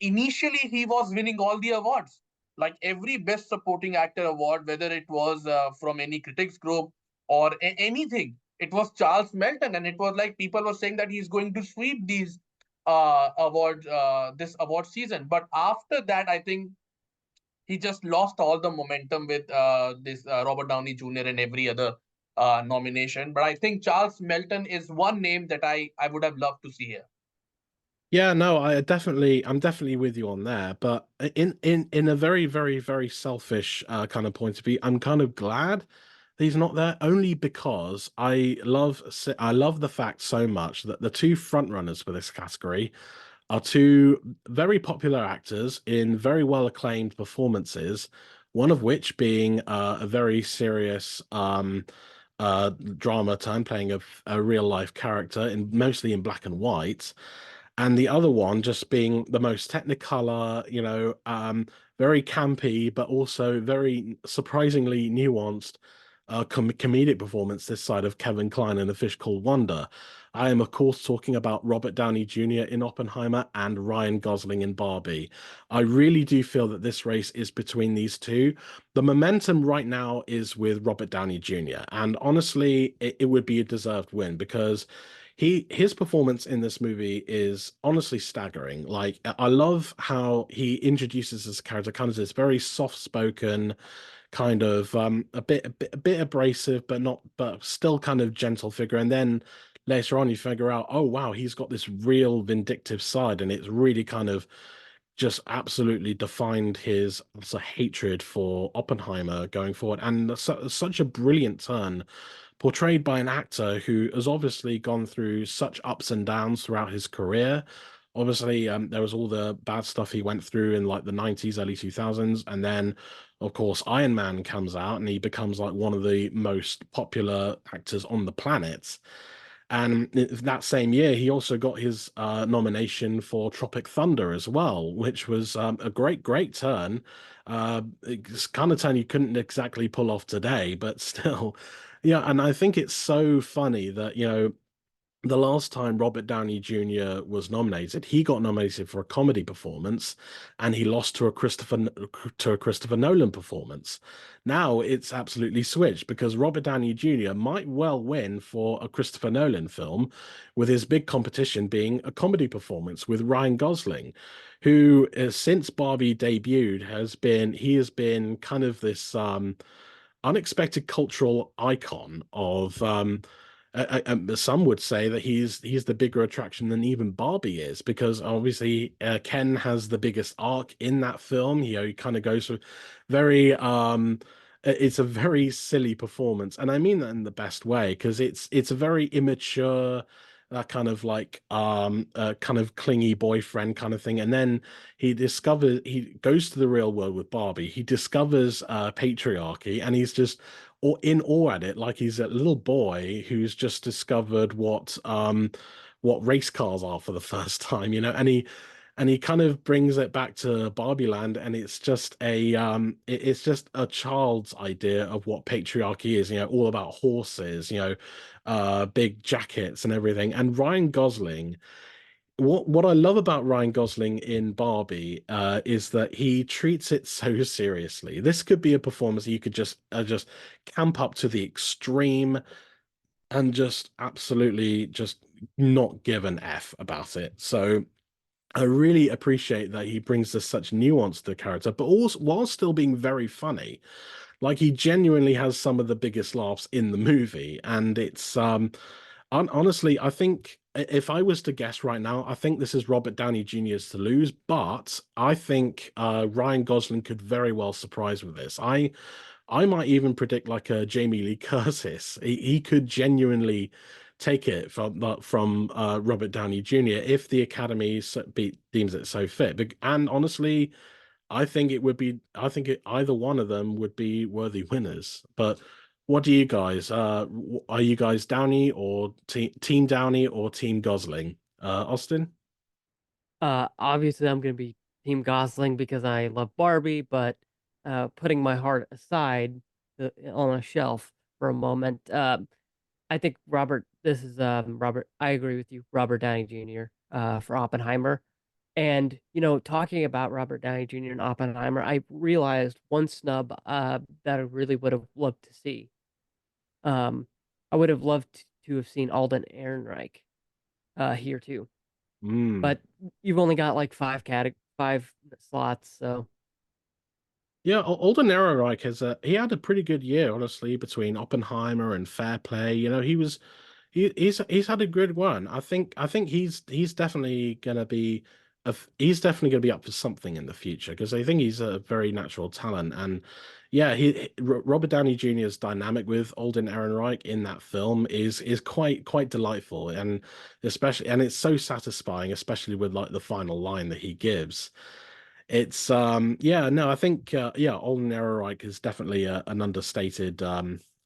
initially he was winning all the awards, like every best supporting actor award, whether it was from any critics group or anything, it was Charles Melton, and it was like people were saying that he's going to sweep these awards, this award season. But after that, I think he just lost all the momentum with this Robert Downey Jr. and every other nomination. But I think Charles Melton is one name that I would have loved to see here. Yeah, no, I'm definitely with you on there. But in a very, very, very selfish kind of point of view, I'm kind of glad that he's not there, only because I love the fact so much that the two front runners for this category are two very popular actors in very well acclaimed performances, one of which being a very serious drama turn, playing a real life character in mostly in black and white, and the other one just being the most technicolor, very campy, but also very surprisingly nuanced comedic performance this side of Kevin Kline in A Fish Called Wonder. I am, of course, talking about Robert Downey Jr. in Oppenheimer and Ryan Gosling in Barbie. I really do feel that this race is between these two. The momentum right now is with Robert Downey Jr., and honestly, it would be a deserved win because his performance in this movie is honestly staggering. Like I love how he introduces his character kind of this very soft-spoken, kind of a bit abrasive, but not but still kind of gentle figure, and then later on you figure out, oh wow, he's got this real vindictive side, and it's really kind of just absolutely defined his hatred for Oppenheimer going forward, and such a brilliant turn portrayed by an actor who has obviously gone through such ups and downs throughout his career. Obviously, there was all the bad stuff he went through in like the 90s, early 2000s, and then, of course, Iron Man comes out and he becomes like one of the most popular actors on the planet. And that same year, he also got his nomination for Tropic Thunder as well, which was a great, great turn. It's kind of turn you couldn't exactly pull off today, but still, yeah. And I think it's so funny that, the last time Robert Downey Jr. was nominated, he got nominated for a comedy performance, and he lost to a Christopher Nolan performance. Now it's absolutely switched because Robert Downey Jr. might well win for a Christopher Nolan film, with his big competition being a comedy performance with Ryan Gosling, who since Barbie debuted has been kind of this unexpected cultural icon of some would say that he's the bigger attraction than even Barbie is, because obviously Ken has the biggest arc in that film. He kind of goes for very it's a very silly performance, and I mean that in the best way, because it's a very immature, that kind of like kind of clingy boyfriend kind of thing. And then he goes to the real world with Barbie. He discovers patriarchy, and he's just in awe at it, like he's a little boy who's just discovered what race cars are for the first time, and he kind of brings it back to Barbie Land, and it's just it's just a child's idea of what patriarchy is, all about horses, big jackets and everything. And Ryan Gosling, what I love about Ryan Gosling in Barbie is that he treats it so seriously. This could be a performance you could just camp up to the extreme and just absolutely just not give an F about it. So I really appreciate that he brings this such nuance to the character, but also while still being very funny. Like, he genuinely has some of the biggest laughs in the movie, and it's honestly, I think if I was to guess right now, I think this is Robert Downey Jr.'s to lose, but I think Ryan Gosling could very well surprise with this. I might even predict like a Jamie Lee Curtis. He could genuinely take it from Robert Downey Jr. if the Academy deems it so fit. And honestly, I think either one of them would be worthy winners. But what do you guys? Are you guys Downey or Team Downey or Team Gosling? Austin? Obviously, I'm going to be Team Gosling because I love Barbie, but putting my heart aside on a shelf for a moment, I think this is Robert. I agree with you, Robert Downey Jr. For Oppenheimer. And, talking about Robert Downey Jr. and Oppenheimer, I realized one snub that I really would have loved to see. Um, I would have loved to have seen Alden Ehrenreich here too. Mm. But you've only got like five slots, so Yeah, Alden Ehrenreich he had a pretty good year, honestly, between Oppenheimer and Fair Play. He's had a good run. I think he's definitely gonna be he's definitely gonna be up for something in the future, because I think he's a very natural talent. And yeah, Robert Downey Jr.'s dynamic with Alden Ehrenreich in that film is quite delightful, and it's so satisfying, especially with like the final line that he gives. It's yeah, no, I think yeah, Alden Ehrenreich is definitely an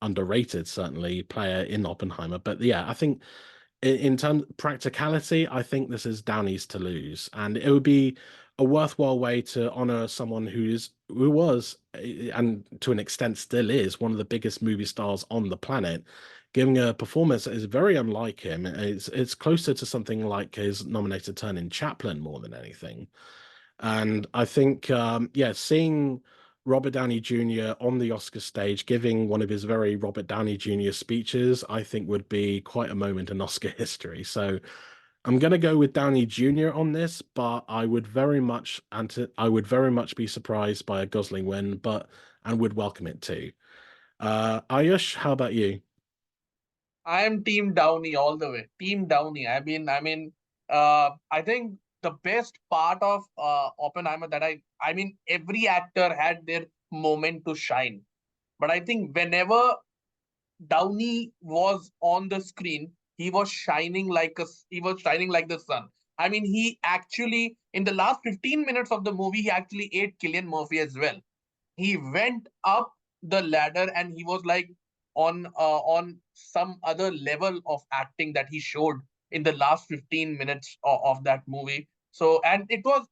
underrated certainly player in Oppenheimer. But yeah, I think in terms of practicality, I think this is Downey's to lose, and it would be a worthwhile way to honor someone who was and to an extent still is one of the biggest movie stars on the planet, giving a performance that is very unlike him. It's closer to something like his nominated turn in Chaplin more than anything. And I think, yeah, seeing Robert Downey Jr. on the Oscar stage giving one of his very Robert Downey Jr. speeches, I think would be quite a moment in Oscar history. So I'm going to go with Downey Jr. on this, but I would very much be surprised by a Gosling win, and would welcome it too. Ayush, how about you? I am Team Downey all the way. Team Downey. I think the best part of Oppenheimer that I mean, every actor had their moment to shine. But I think whenever Downey was on the screen, he was shining like the sun. I mean, he actually in the last 15 minutes of the movie, he actually ate Killian Murphy as well. He went up the ladder and he was like on some other level of acting that he showed in the last 15 minutes of that movie. So, and it was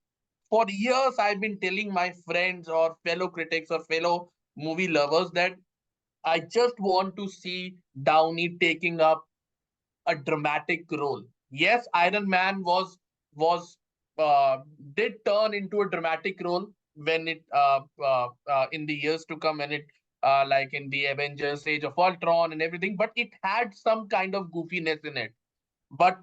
for years I've been telling my friends or fellow critics or fellow movie lovers that I just want to see Downey taking up a dramatic role. Yes, Iron Man was uh, did turn into a dramatic role when it in the years to come, when it like in the Avengers Age of Ultron and everything, but it had some kind of goofiness in it. But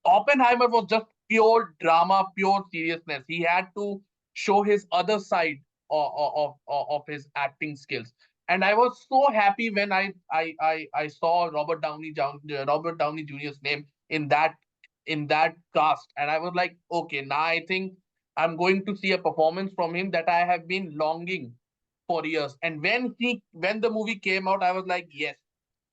Oppenheimer was just pure drama, pure seriousness. He had to show his other side of his acting skills. And I was so happy when I saw Robert Downey Jr.'s name in that cast, and I was like, okay, now I think I'm going to see a performance from him that I have been longing for years. And when the movie came out, I was like, yes,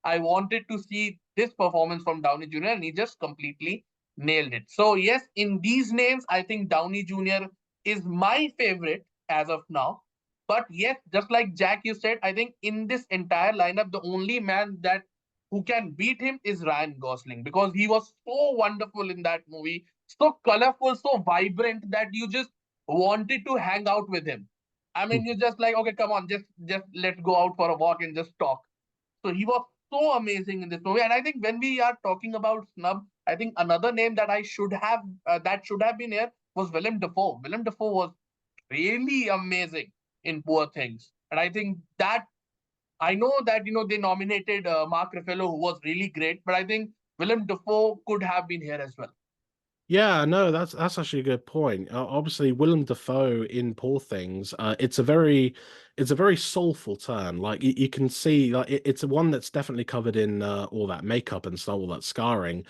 I wanted to see this performance from Downey Jr. and he just completely nailed it. So yes, in these names, I think Downey Jr. is my favorite as of now. But yes, just like Jack, you said, I think in this entire lineup, the only man that who can beat him is Ryan Gosling because he was so wonderful in that movie, so colorful, so vibrant that you just wanted to hang out with him. I mean, you just like, okay, come on, just let's go out for a walk and just talk. So he was so amazing in this movie. And I think when we are talking about snub, I think another name that I should have that should have been here was Willem Dafoe. Willem Dafoe was really amazing in Poor Things, and I think that I know that they nominated Mark Ruffalo, who was really great, but I think Willem Dafoe could have been here as well. Yeah, no, that's actually a good point. Obviously, Willem Dafoe in Poor Things, it's a very soulful turn. Like you can see, like it's a one that's definitely covered in all that makeup and stuff, all that scarring.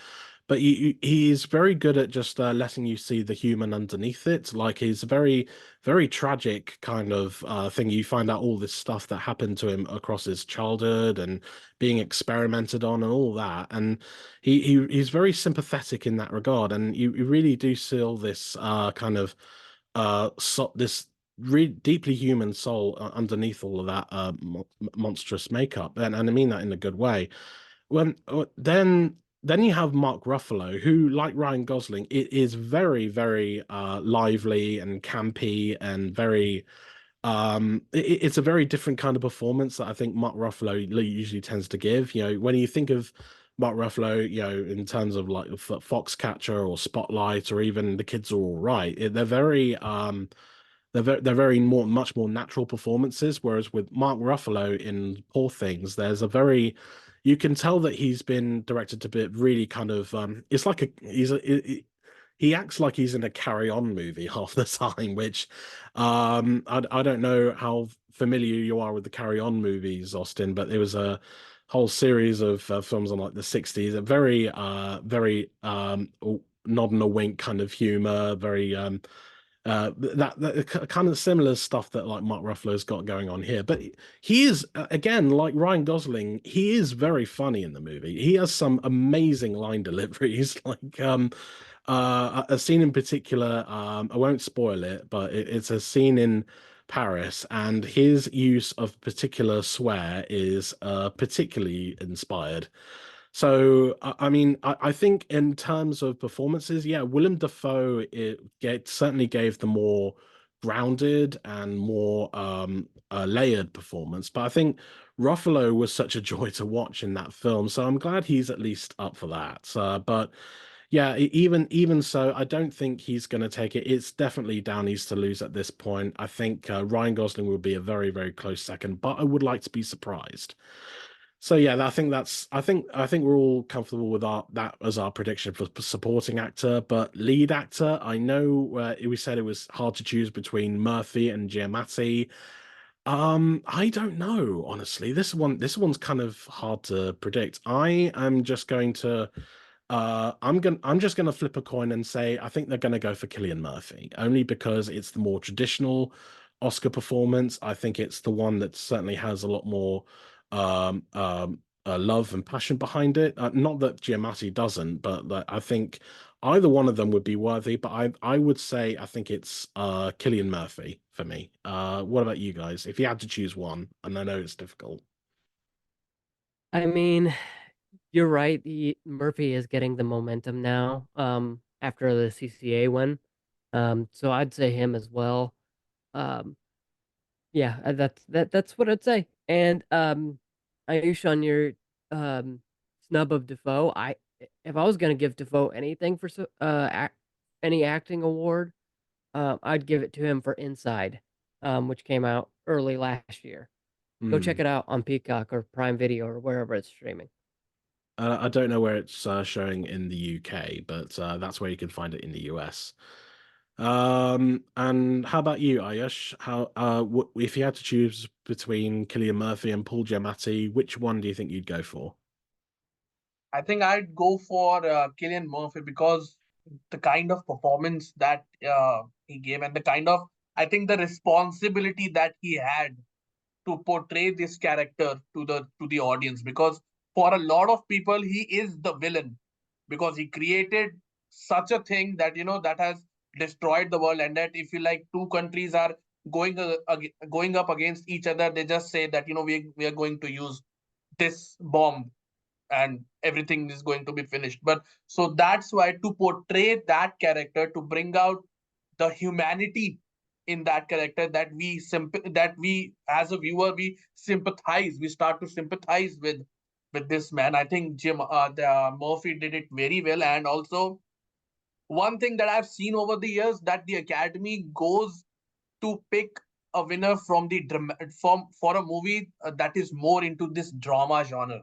But he's very good at just letting you see the human underneath it. Like he's a very tragic kind of thing. You find out all this stuff that happened to him across his childhood and being experimented on and all that. And he's very sympathetic in that regard, and you really do feel this kind of this deeply human soul underneath all of that monstrous makeup, and I mean that in a good way. When then you have Mark Ruffalo, who, like Ryan Gosling, it is very lively and campy and very it's a very different kind of performance that I think Mark Ruffalo usually tends to give. When you think of Mark Ruffalo, in terms of like Foxcatcher or Spotlight or even The Kids Are All Right, they're very much more natural performances. Whereas with Mark Ruffalo in Poor Things, you can tell that he's been directed to be really kind of it's like he acts like he's in a Carry On movie half the time, which I don't know how familiar you are with the Carry On movies, Austin, but there was a whole series of films on like the 60s, a very nod and a wink kind of humor, very that kind of similar stuff that like Mark Ruffalo's got going on here. But he is again, like Ryan Gosling, he is very funny in the movie. He has some amazing line deliveries. Like a scene in particular, I won't spoil it, but it's a scene in Paris, and his use of particular swear is particularly inspired. So, I mean, I think in terms of performances, yeah, Willem Dafoe certainly gave the more grounded and more layered performance. But I think Ruffalo was such a joy to watch in that film, so I'm glad he's at least up for that. But yeah, even so, I don't think he's going to take it. It's definitely Downey's to lose at this point. I think Ryan Gosling will be a very close second, but I would like to be surprised. So yeah, I think we're all comfortable with that as our prediction for supporting actor, but lead actor, I know we said it was hard to choose between Murphy and Giamatti. I don't know, honestly. This one's kind of hard to predict. I am just going to I'm just gonna flip a coin and say I think they're gonna go for Cillian Murphy, only because it's the more traditional Oscar performance. I think it's the one that certainly has a lot more love and passion behind it. Not that Giamatti doesn't, but like, I think either one of them would be worthy. But I would say I think it's Cillian Murphy for me. What about you guys? If you had to choose one, and I know it's difficult. I mean, you're right. Murphy is getting the momentum now, after the CCA win. So I'd say him as well. Um, yeah, that's what I'd say. And Ayush, on your um snub of Defoe, if I was gonna give Defoe anything for any acting award, I'd give it to him for Inside, which came out early last year. Go check Hmm. it out on Peacock or Prime Video or wherever it's streaming. I don't know where it's showing in the UK, but that's where you can find it in the US. And how about you, Ayush? If you had to choose between Cillian Murphy and Paul Giamatti, which one do you think you'd go for? I think I'd go for Killian Murphy because the kind of performance that he gave and the kind of, I think, the responsibility that he had to portray this character to the audience, because for a lot of people he is the villain, because he created such a thing that that has destroyed the world, and that if you like two countries are going up against each other, they just say that we are going to use this bomb and everything is going to be finished. But so that's why, to portray that character, to bring out the humanity in that character, that we as a viewer, we start to sympathize with this man. I think Murphy did it very well. And also, one thing that I've seen over the years, that the Academy goes to pick a winner from the from for a movie that is more into this drama genre.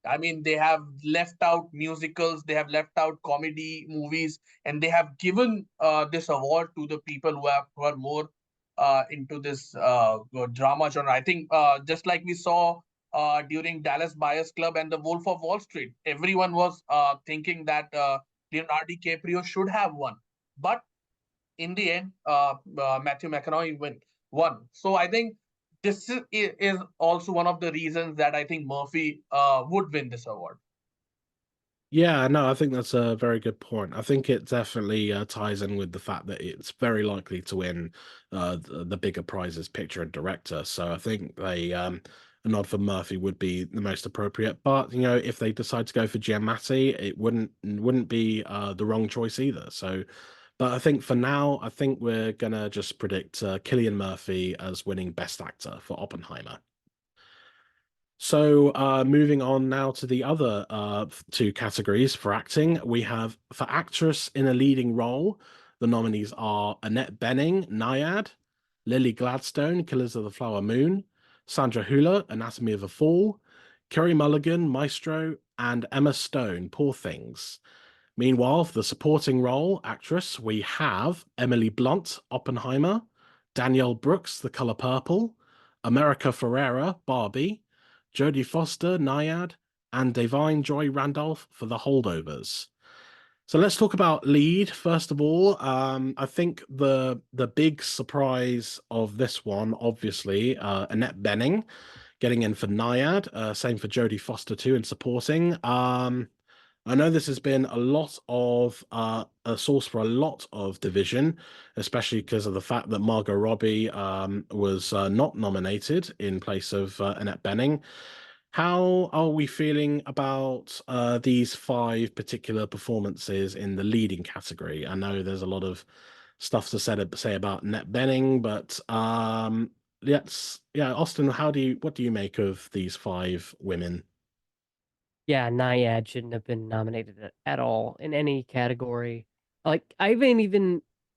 I mean, they have left out musicals, they have left out comedy movies, and they have given this award to the people who are more into this drama genre. I think just like we saw during Dallas Buyers Club and The Wolf of Wall Street, everyone was thinking that Leonardo DiCaprio should have won, but in the end, Matthew McConaughey won. So I think is also one of the reasons that I think Murphy would win this award. Yeah, no, I think that's a very good point. I think it definitely ties in with the fact that it's very likely to win the bigger prizes, picture and director. So I think a nod for Murphy would be the most appropriate. But if they decide to go for Giamatti, it wouldn't be the wrong choice either. So, but I think for now, I think we're gonna just predict Cillian Murphy as winning Best Actor for Oppenheimer. So, moving on now to the other two categories for acting, we have for actress in a leading role, the nominees are Annette Bening, Naiad, Lily Gladstone, Killers of the Flower Moon, Sandra Hüller, Anatomy of a Fall, Kerry Mulligan, Maestro, and Emma Stone, Poor Things. Meanwhile, for the supporting role actress, we have Emily Blunt, Oppenheimer, Danielle Brooks, The Color Purple, America Ferrera, Barbie, Jodie Foster, Naiad, and Devine Joy Randolph for The Holdovers. So let's talk about lead first of all. I think the big surprise of this one, obviously, Annette Bening getting in for Naiad. Same for Jodie Foster too in supporting. I know this has been a lot of a source for a lot of division, especially because of the fact that Margot Robbie was not nominated in place of Annette Bening. How are we feeling about these five particular performances in the leading category? I know there's a lot of stuff to say about Annette Bening, but yeah, Austin, what do you make of these five women? Yeah, Naiad shouldn't have been nominated at all in any category. Like, I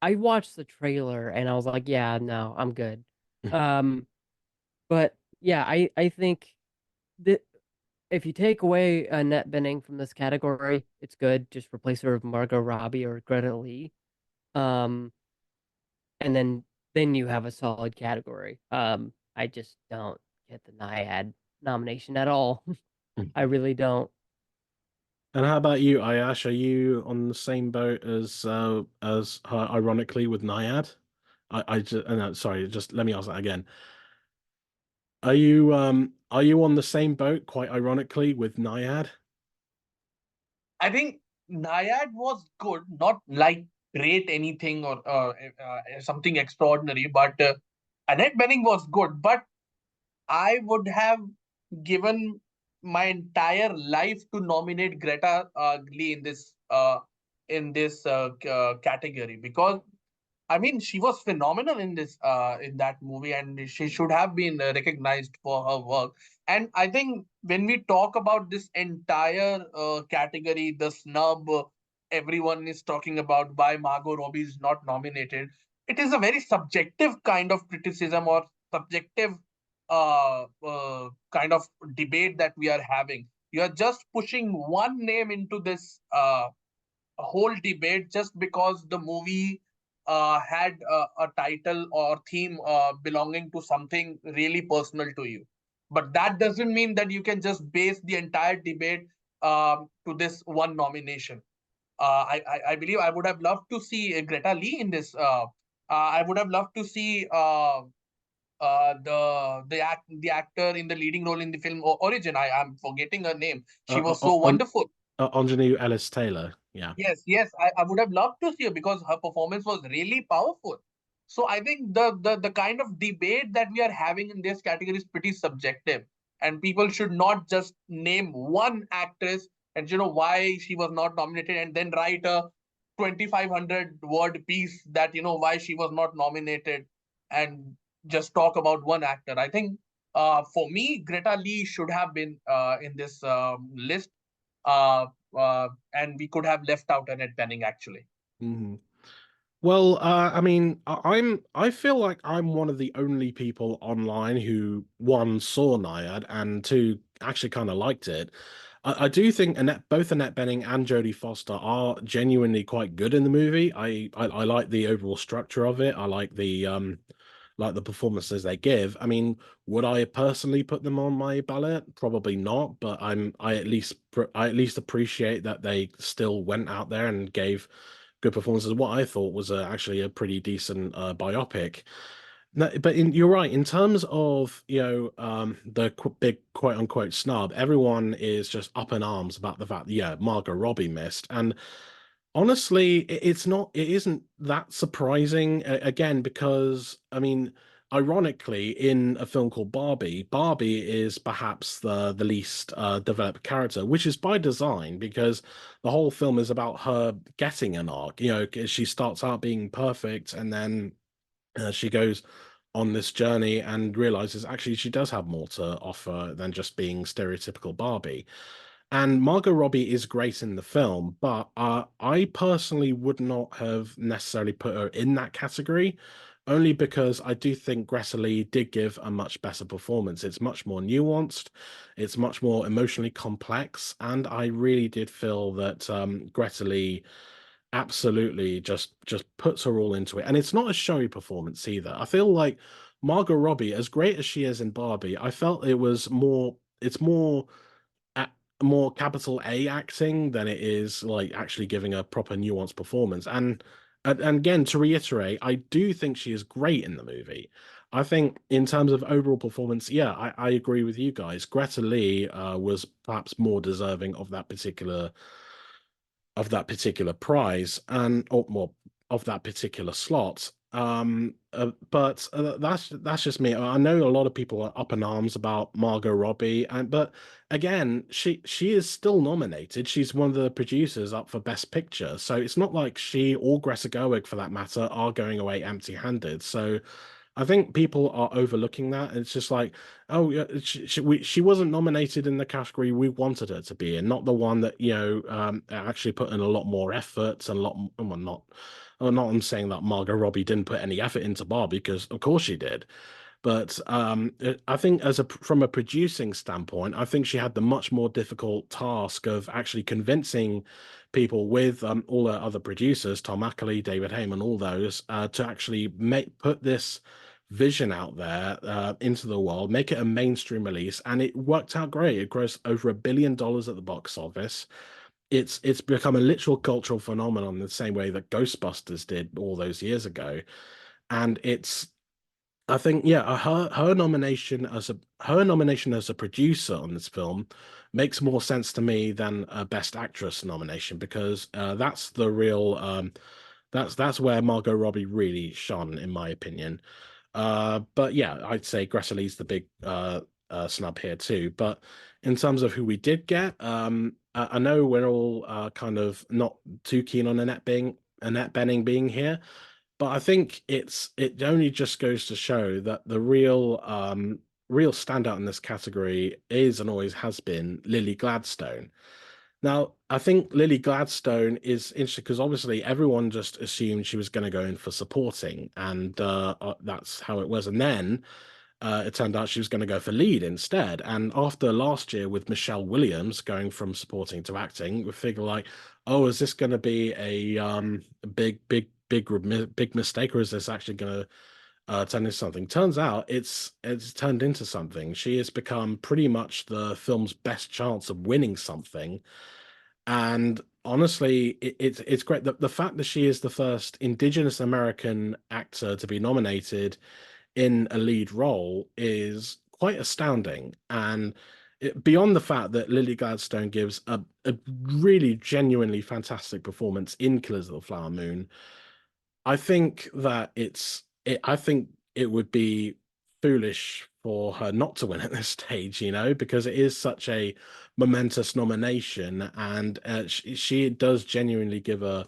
watched the trailer and I was like, yeah, no, I'm good. Um, but yeah, I think that if you take away Annette Bening from this category, it's good. Just replace her with Margot Robbie or Greta Lee. Um, and then you have a solid category. I just don't get the Naiad nomination at all. I really don't. And how about you, Ayash? Are you on the same boat as her, ironically, with Naiad? I just no, sorry, just let me ask that again. Are you on the same boat, quite ironically, with Naiad? I think Naiad was good, not like great anything or something extraordinary, but Annette Bening was good. But I would have given my entire life to nominate Greta Lee in this category, because I mean, she was phenomenal in this in that movie, and she should have been recognized for her work. And I think when we talk about this entire category, the snub everyone is talking about why Margot Robbie is not nominated, it is a very subjective kind of criticism or subjective kind of debate that we are having. You are just pushing one name into this a whole debate just because the movie had a title or theme belonging to something really personal to you. But that doesn't mean that you can just base the entire debate to this one nomination. I believe I would have loved to see Greta Lee in this. I would have loved to see the actor in the leading role in the film Origin. I'm forgetting her name. She was so On wonderful. Ingenue Ellis Taylor. Yeah. Yes, I would have loved to see her because her performance was really powerful. So I think the kind of debate that we are having in this category is pretty subjective, and people should not just name one actress and why she was not nominated and then write a 2,500 word piece that why she was not nominated and just talk about one actor. I think for me, Greta Lee should have been in this list. Uh, and we could have left out Annette Bening actually. Mhm. Well, I mean, I feel like I'm one of the only people online who, one, saw Naiad, and two, actually kind of liked it. I do think both Annette Bening and Jodie Foster are genuinely quite good in the movie. I like the overall structure of it. I like the performances they give. I mean, would I personally put them on my ballot? Probably not, but I at least appreciate that they still went out there and gave good performances. What I thought was actually a pretty decent biopic. No, but you're right. In terms of the big quote unquote snub, everyone is just up in arms about the fact that Margot Robbie missed, and honestly, it isn't that surprising again, because I mean, ironically, in a film called Barbie, Barbie is perhaps the least developed character, which is by design because the whole film is about her getting an arc. She starts out being perfect, and then she goes on this journey and realizes actually she does have more to offer than just being stereotypical Barbie. And Margot Robbie is great in the film, but I personally would not have necessarily put her in that category, only because I do think Greta Lee did give a much better performance. It's much more nuanced, it's much more emotionally complex, and I really did feel that Greta Lee absolutely just puts her all into it. And it's not a showy performance either. I feel like Margot Robbie, as great as she is in Barbie, I felt it's a, more capital A acting than it is like actually giving a proper nuanced performance. And again, to reiterate, I do think she is great in the movie. I think in terms of overall performance, yeah, I agree with you guys. Greta Lee was perhaps more deserving of that particular prize and or more of that particular slot. But that's just me. I know a lot of people are up in arms about Margot Robbie, but again, she is still nominated. She's one of the producers up for Best Picture, so it's not like she or Greta Gerwig, for that matter, are going away empty-handed. So I think people are overlooking that. It's just like, oh yeah, she wasn't nominated in the category we wanted her to be in, not the one that actually put in a lot more effort and a lot. Well, not I'm saying that Margot Robbie didn't put any effort into Barbie, because of course she did. But I think from a producing standpoint, I think she had the much more difficult task of actually convincing people with all the other producers, Tom Ackley, David Heyman, all those, to actually put this vision out there into the world, make it a mainstream release, and it worked out great. It grossed over $1 billion at the box office. It's become a literal cultural phenomenon in the same way that Ghostbusters did all those years ago. And it's I think yeah, her nomination as a producer on this film makes more sense to me than a Best Actress nomination because that's the real that's where Margot Robbie really shone, in my opinion. But yeah, I'd say Greta Lee's the big snub here too. But in terms of who we did get, I know we're all kind of not too keen on Annette Bening being here, but I think it only just goes to show that the real standout in this category is and always has been Lily Gladstone. Now, I think Lily Gladstone is interesting because obviously everyone just assumed she was going to go in for supporting, and that's how it was. And then it turned out she was going to go for lead instead. And after last year with Michelle Williams going from supporting to acting, we figure like, oh, is this going to be a big mistake, or is this actually going to turn into something? Turns out it's turned into something. She has become pretty much the film's best chance of winning something. And honestly, it's great. The fact that she is the first Indigenous American actor to be nominated in a lead role is quite astounding. And beyond the fact that Lily Gladstone gives a really genuinely fantastic performance in Killers of the Flower Moon, I think that I think it would be foolish for her not to win at this stage, because it is such a momentous nomination, and she does genuinely give her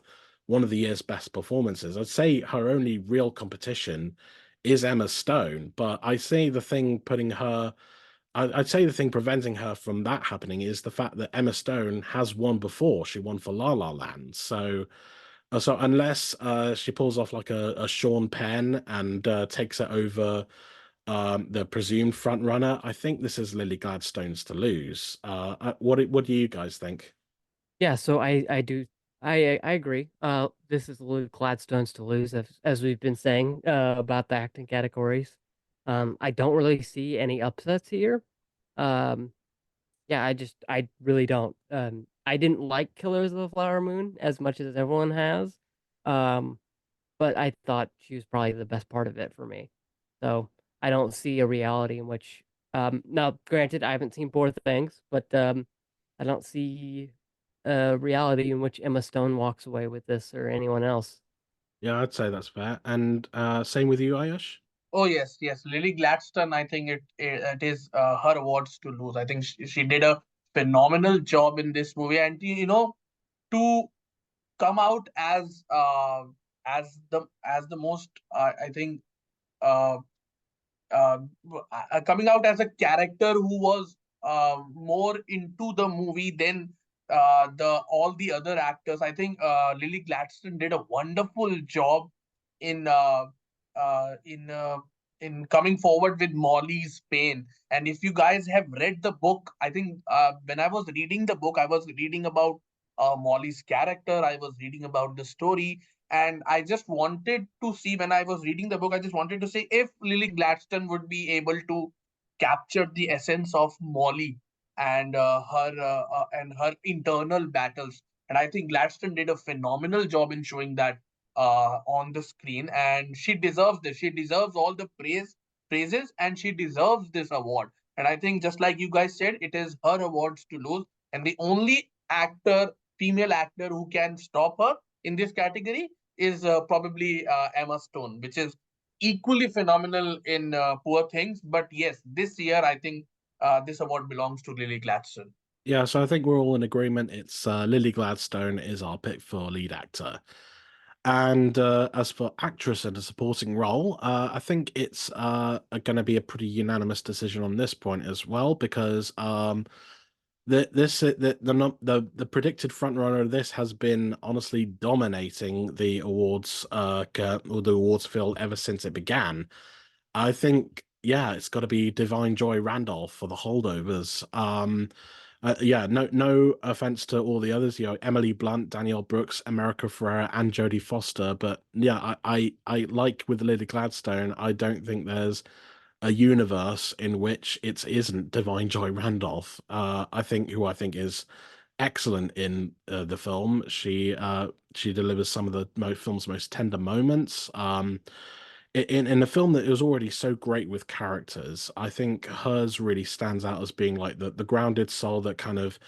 one of the year's best performances. I'd say her only real competition is Emma Stone, but I'd say the thing preventing her from that happening is the fact that Emma Stone has won before. She won for La La Land, so unless she pulls off like a Sean Penn and takes it over the presumed front runner, I think this is Lily Gladstone's to lose. What do you guys think? Yeah, so I agree. This is Lily Gladstone's to lose, as we've been saying about the acting categories. I don't really see any upsets here. Um, yeah, I really don't. I didn't like Killers of the Flower Moon as much as everyone has. Um, but I thought she was probably the best part of it for me. So I don't see a reality in which, now granted, I haven't seen Poor Things, but I don't see a reality in which Emma Stone walks away with this or anyone else. Yeah, I'd say that's fair. And same with you, Ayush? Oh yes, yes. Lily Gladstone, I think it is her awards to lose. I think she did a phenomenal job in this movie, and to come out as the most I think uh, uh, coming out as a character who was more into the movie than the all the other actors. I think Lily Gladstone did a wonderful job in uh, uh, in uh, in coming forward with Molly's pain. And if you guys have read the book, I think when I was reading the book, I was reading about Molly's character. I was reading about the story, and I just wanted to see, when I was reading the book, I just wanted to say if Lily Gladstone would be able to capture the essence of Molly and her internal battles. And I think Gladstone did a phenomenal job in showing that on the screen, and she deserves this. She deserves all the praises, and she deserves this award. And I think, just like you guys said, it is her awards to lose, and the only female actor who can stop her in this category is probably Emma Stone, which is equally phenomenal in Poor Things. But yes, this year I think this award belongs to Lily Gladstone. Yeah, so I think we're all in agreement. It's Lily Gladstone is our pick for lead actor. And as for actress in a supporting role, I think it's going to be a pretty unanimous decision on this point as well, because the predicted frontrunner of this has been honestly dominating the awards or the awards field ever since it began. I think, yeah, it's got to be Divine Joy Randolph for The Holdovers. Yeah, no offense to all the others, Emily Blunt, Danielle Brooks, America Ferrera, and Jodie Foster, but yeah, I like with Lily Gladstone, I don't think there's a universe in which it isn't Divine Joy Randolph. I think is excellent in the film. She delivers some of the film's most tender moments. In a film that is already so great with characters, I think hers really stands out as being like the grounded soul that kind of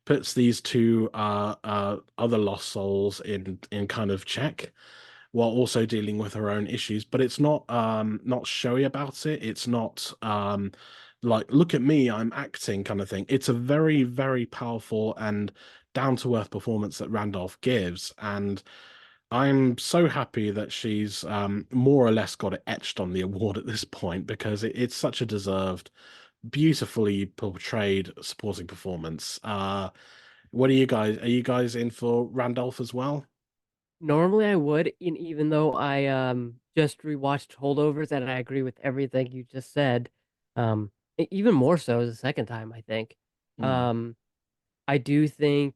puts these two other lost souls in kind of check while also dealing with her own issues. But it's not showy about it. It's not like look at me, I'm acting kind of thing. It's a very, very powerful and down to earth performance that Randolph gives, and I'm so happy that she's more or less got it etched on the award at this point because it's such a deserved, beautifully portrayed supporting performance. What are you guys? Are you guys in for Randolph as well? Normally I would, and even though I just rewatched Holdovers and I agree with everything you just said, even more so the second time, I think. Hmm. Um, I do think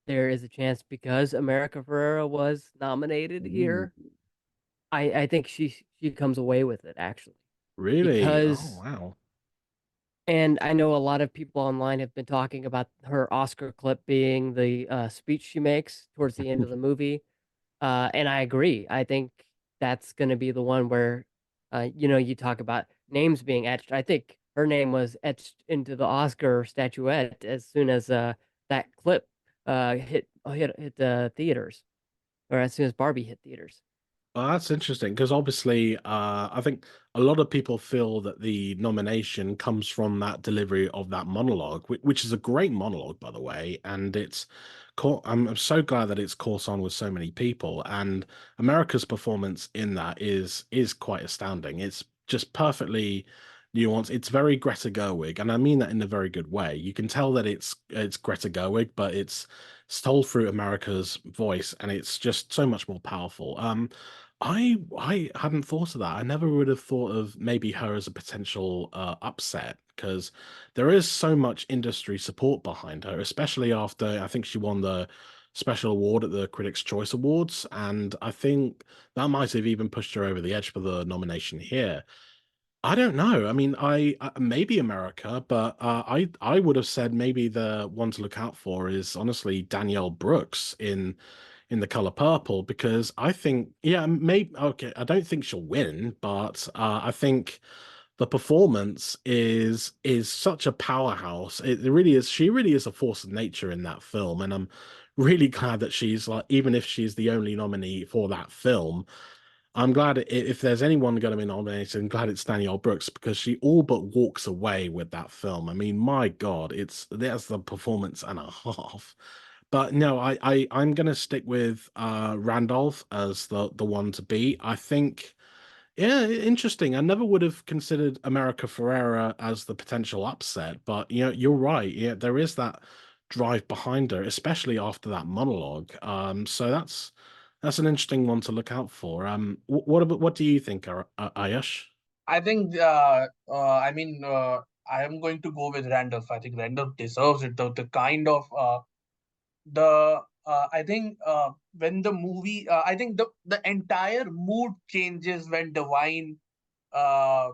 there is a chance because America Ferrera was nominated Ooh. here. I think she comes away with it actually Really? Oh because, wow. and I know a lot of people online have been talking about her Oscar clip being the speech she makes towards the end of the movie. And I agree. I think that's going to be the one where, you talk about names being etched. I think her name was etched into the Oscar statuette as soon as that clip hit the theaters, or as soon as Barbie hit theaters. Well, that's interesting because obviously, I think a lot of people feel that the nomination comes from that delivery of that monologue, which is a great monologue, by the way. And it's caught, I'm so glad that it's caught on with so many people. And America's performance in that is quite astounding. It's just perfectly nuanced. It's very Greta Gerwig, and I mean that in a very good way. You can tell that it's Greta Gerwig, but it's told through America's voice, and it's just so much more powerful. I hadn't thought of that. I never would have thought of maybe her as a potential upset because there is so much industry support behind her, especially after I think she won the special award at the Critics' Choice Awards, and I think that might have even pushed her over the edge for the nomination here. I don't know. I mean, maybe America, but I would have said maybe the one to look out for is honestly Danielle Brooks in The Color Purple because I think yeah maybe okay I don't think she'll win, but I think the performance is such a powerhouse. It really is. She really is a force of nature in that film, and I'm really glad that she's like even if she's the only nominee for that film. I'm glad if there's anyone going to be nominated, I'm glad it's Danielle Brooks because she all but walks away with that film. I mean, my God, there's the performance and a half. But no, I'm gonna stick with Randolph as the one to beat. I think yeah, interesting. I never would have considered America Ferrera as the potential upset, but you're right. Yeah, there is that drive behind her, especially after that monologue. So that's an interesting one to look out for. What do you think, Ayush? I think, I mean, I am going to go with Randolph. I think Randolph deserves it. The kind of the I think when the movie, I think the entire mood changes when Divine uh,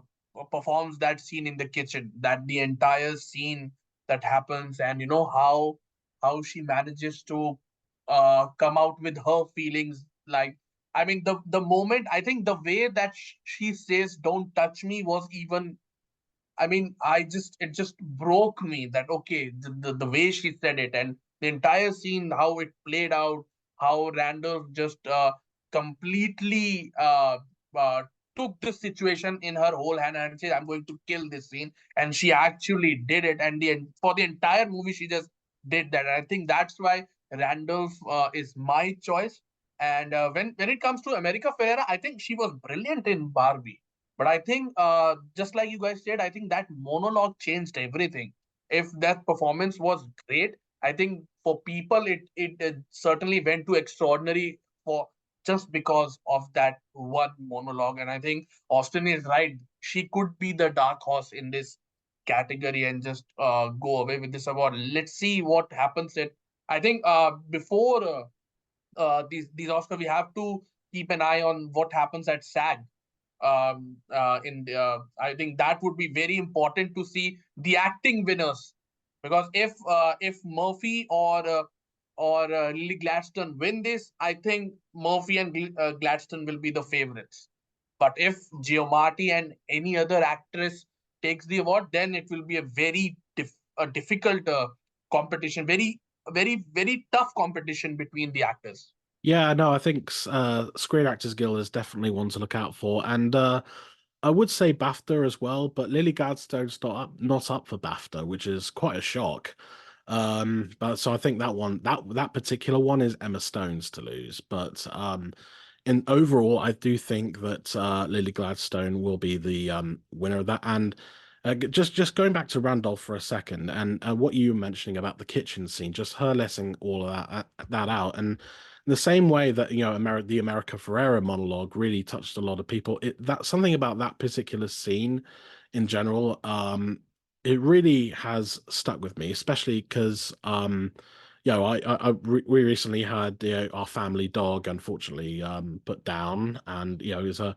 performs that scene in the kitchen. That the entire scene that happens, and how she manages to come out with her feelings. Like, I mean, the moment, I think the way that she says "Don't touch me" was even, I mean, it just broke me that okay, the way she said it and the entire scene, how it played out, how Randolph just completely took this situation in her whole hand and said, "I'm going to kill this scene," and she actually did it. And for the entire movie, she just did that. And I think that's why Randolph is my choice. And when it comes to America Ferrera, I think she was brilliant in Barbie. But I think, just like you guys said, I think that monologue changed everything. If that performance was great, I think for people it certainly went to extraordinary for just because of that one monologue. And I think Austin is right. She could be the dark horse in this category and just go away with this award. Let's see what happens. I think before these Oscar, we have to keep an eye on what happens at SAG. I think that would be very important to see the acting winners, because if Murphy or Lily Gladstone win this, I think Murphy and Gladstone will be the favorites. But if Giamatti and any other actress takes the award, then it will be a very difficult competition, very tough competition between the actors. Yeah, no, I think Screen Actors Guild is definitely one to look out for, and I would say BAFTA as well, but Lily Gladstone's not up for BAFTA, which is quite a shock. But so I think that particular one is Emma Stone's to lose. But in overall, I do think that Lily Gladstone will be the winner of that. And just going back to Randolph for a second, and what you were mentioning about the kitchen scene, just her letting all of that out, and the same way that the America Ferrera monologue really touched a lot of people. That something about that particular scene, in general, it really has stuck with me, especially because we recently had our family dog unfortunately put down, and it was a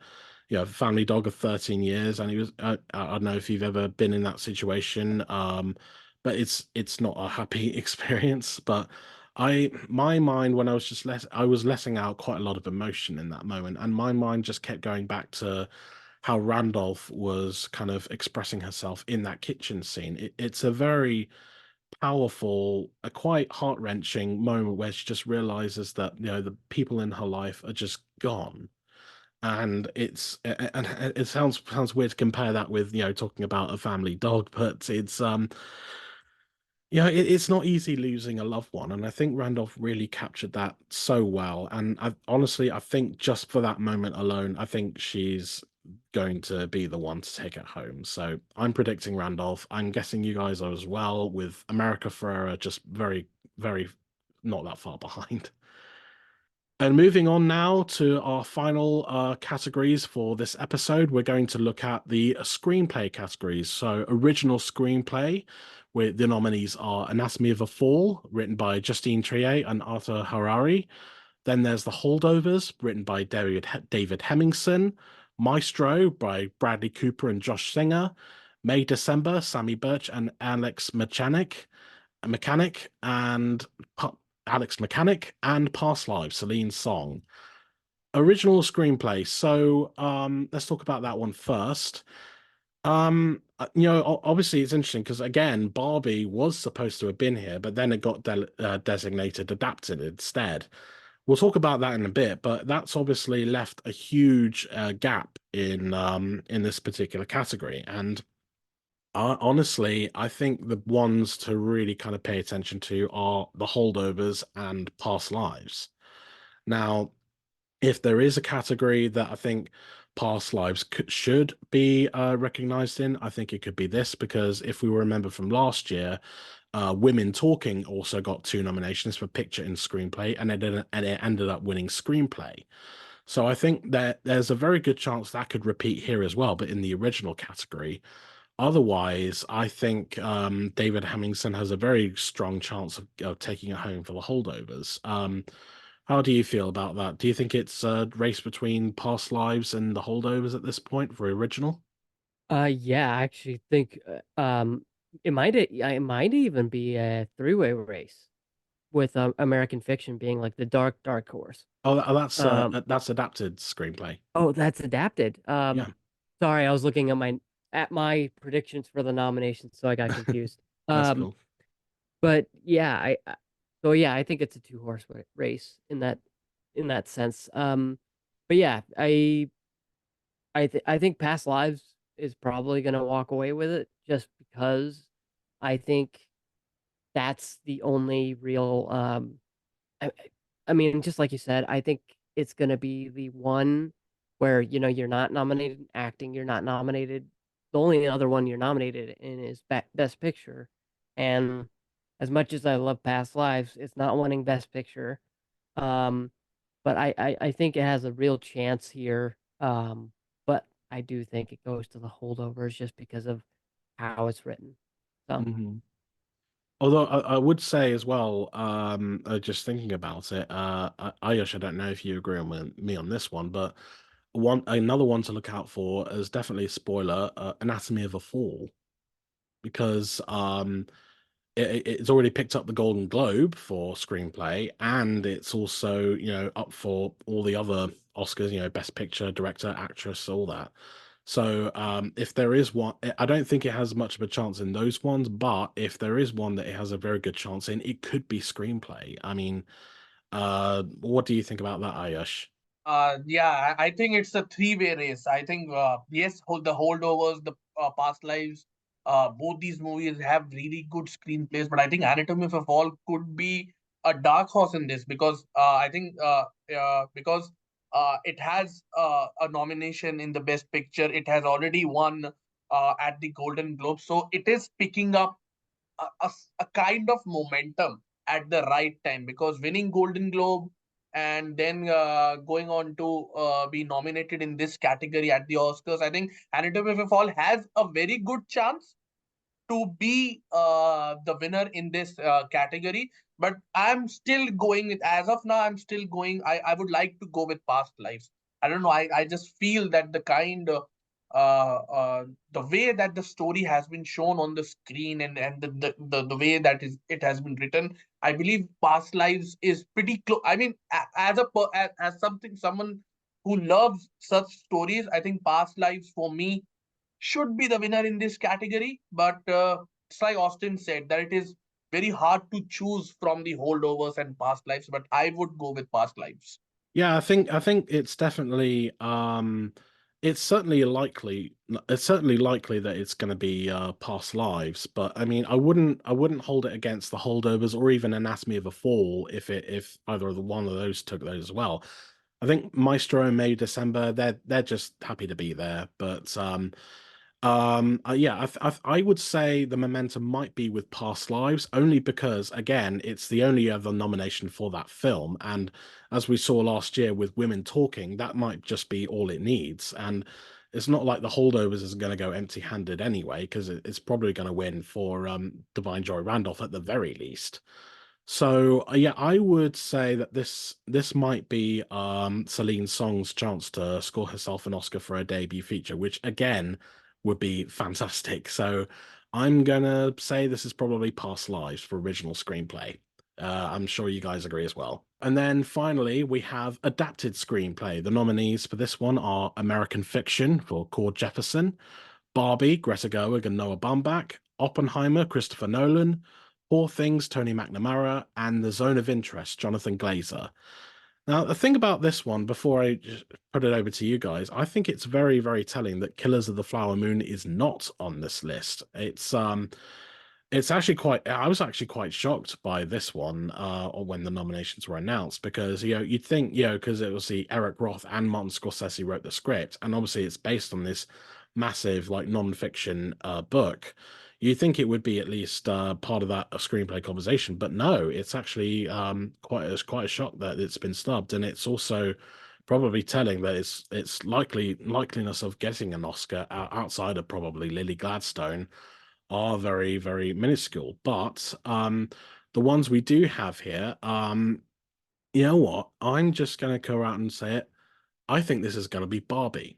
family dog of 13 years, and he was I don't know if you've ever been in that situation, but it's not a happy experience. But my mind, when I was letting out quite a lot of emotion in that moment, and my mind just kept going back to how Randolph was kind of expressing herself in that kitchen scene. It's a very powerful, a quite heart-wrenching moment where she just realizes that the people in her life are just gone. And it sounds weird to compare that with talking about a family dog, but it's not easy losing a loved one, and I think Randolph really captured that so well. And I think just for that moment alone, I think she's going to be the one to take it home. So I'm predicting Randolph. I'm guessing you guys are as well, with America Ferrera just very, very not that far behind. And moving on now to our final categories for this episode, we're going to look at the screenplay categories. So, original screenplay, where the nominees are Anatomy of a Fall, written by Justine Triet and Arthur Harari. Then there's The Holdovers, written by David Hemmingson. Maestro by Bradley Cooper and Josh Singer. May December, Sammy Birch and Alex Mechanic, and Past Lives, Celine Song. Original screenplay. So let's talk about that one first. Obviously it's interesting because again, Barbie was supposed to have been here, but then it got designated adapted instead. We'll talk about that in a bit, but that's obviously left a huge gap in this particular category. And honestly, I think the ones to really kind of pay attention to are The Holdovers and Past Lives. Now, if there is a category that I think Past Lives should be recognized in, I think it could be this, because if we remember from last year, Women Talking also got 2 nominations for picture and screenplay, and it ended up winning screenplay. So I think that there's a very good chance that could repeat here as well, but in the original category. Otherwise, I think David Hemmingson has a very strong chance of taking it home for The Holdovers. How do you feel about that? Do you think it's a race between Past Lives and The Holdovers at this point for original? Yeah, I actually think it might even be a three-way race with American Fiction being like the dark horse. Oh, Um, that's adapted screenplay. oh, that's adapted. Yeah, Sorry, I was looking at my predictions for the nominations, so I got confused. that's Um, cool. but yeah, so yeah, I think it's a two-horse race in that sense. But yeah, I think Past Lives is probably gonna walk away with it just because I think that's the only real I, I mean, just like you said, I think it's gonna be the one where you're not nominated in acting, you're not nominated. The only other one you're nominated in is Best Picture, and as much as I love Past Lives, it's not winning Best Picture. Um, but I think it has a real chance here. But I do think it goes to The Holdovers just because of how it's written. So Mhm. Although I would say as well, just thinking about it, Ayush, I don't know if you agree with me on this one, but another one to look out for is definitely a spoiler, Anatomy of a Fall, because it's already picked up the Golden Globe for screenplay, and it's also, up for all the other Oscars, Best Picture, Director, Actress, all that. So if there is one, I don't think it has much of a chance in those ones, but if there is one that it has a very good chance in, it could be screenplay. I mean, what do you think about that, Ayush? Yeah, I think it's a three-way race. I think yes, the holdovers, the past lives, both these movies have really good screenplays. But I think Anatomy of a Fall could be a dark horse in this because I think because it has a nomination in the Best Picture. It has already won at the Golden Globe, so it is picking up a kind of momentum at the right time because winning Golden Globe and then going on to be nominated in this category at the Oscars, I think Anatomy of a Fall has a very good chance to be the winner in this category. But I'm still going with, as of now, I'm still going. I would like to go with Past Lives. I don't know. I just feel that uh, uh, the way that the story has been shown on the screen and the way that it has been written, I believe Past Lives is pretty close. I mean, as something someone who loves such stories, I think Past Lives for me should be the winner in this category. But it's like Austin said that it is very hard to choose from the holdovers and past lives. But I would go with past lives. Yeah, I think it's definitely it's certainly likely that it's going to be past lives, but I mean I wouldn't hold it against the holdovers or even Anatomy of a Fall if either of the one of those took those as well. I think Maestro and May December, they're just happy to be there, but yeah, I would say the momentum might be with Past Lives, only because, again, it's the only other nomination for that film. And as we saw last year with Women Talking, that might just be all it needs. And it's not like the holdovers is going to go empty-handed anyway, because it's probably going to win for Divine Joy Randolph at the very least. So yeah, I would say that this might be Celine Song's chance to score herself an Oscar for a debut feature, which again would be fantastic. So I'm gonna say this is probably Past Lives for original screenplay. I'm sure you guys agree as well. And then finally, we have adapted screenplay. The nominees for this one are American Fiction for Cord Jefferson, Barbie, Greta Gerwig and Noah Baumbach, Oppenheimer, Christopher Nolan, Poor Things, Tony McNamara, and The Zone of Interest, Jonathan Glazer. Now, the thing about this one, before I just put it over to you guys, I think it's very, very telling that Killers of the Flower Moon is not on this list. It's actually I was actually quite shocked by this one, or when the nominations were announced, because you'd think, because it was the Eric Roth and Martin Scorsese wrote the script, and obviously it's based on this massive like non-fiction book. You think it would be at least part of that a screenplay conversation, but no, it's actually quite a shock that it's been snubbed, and it's also probably telling that it's likeliness of getting an Oscar outside of probably Lily Gladstone are very, very minuscule. But the ones we do have here, you know what? I'm just going to go out and say it. I think this is going to be Barbie,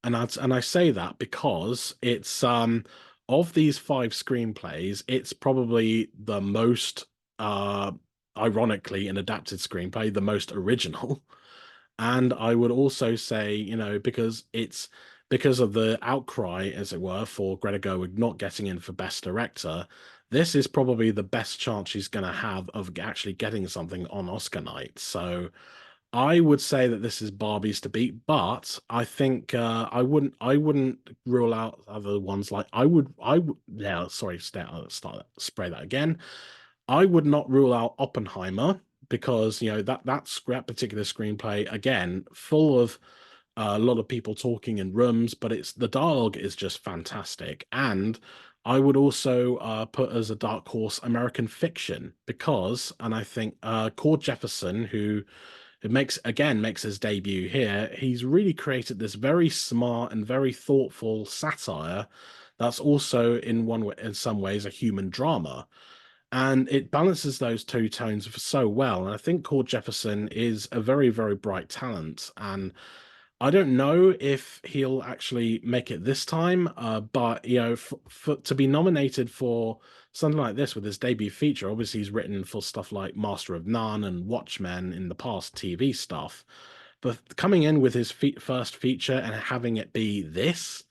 and I say that because it's of these five screenplays, it's probably the most ironically an adapted screenplay, the most original. And I would also say, because of the outcry, as it were, for Greta Gerwig not getting in for Best Director, this is probably the best chance she's going to have of actually getting something on Oscar night. So I would say that this is Barbie's to beat, but I think I wouldn't rule out other ones. Like I would yeah, sorry, spray that again. I would not rule out Oppenheimer because that particular screenplay, again, full of a lot of people talking in rooms, but it's the dialogue is just fantastic. And I would also put as a dark horse American Fiction because, and I think Cord Jefferson, who it makes his debut here, he's really created this very smart and very thoughtful satire that's also in one way, in some ways, a human drama. And it balances those two tones so well. And I think Cord Jefferson is a very, very bright talent. And I don't know if he'll actually make it this time, but to be nominated for something like this with his debut feature, obviously he's written for stuff like Master of None and Watchmen in the past TV stuff, but coming in with his first feature and having it be this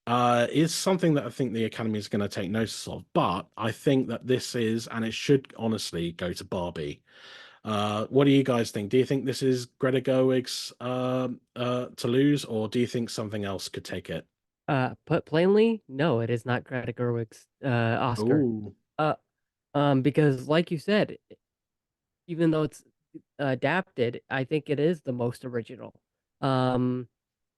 is something that I think the Academy is going to take notice of. But I think that this is, and it should honestly go to Barbie. What do you guys think? Do you think this is Greta Gerwig's to lose, or do you think something else could take it? Put plainly, no, it is not Greta Gerwig's Oscar. Oh, Uh, because like you said, even though it's adapted, I think it is the most original. Um,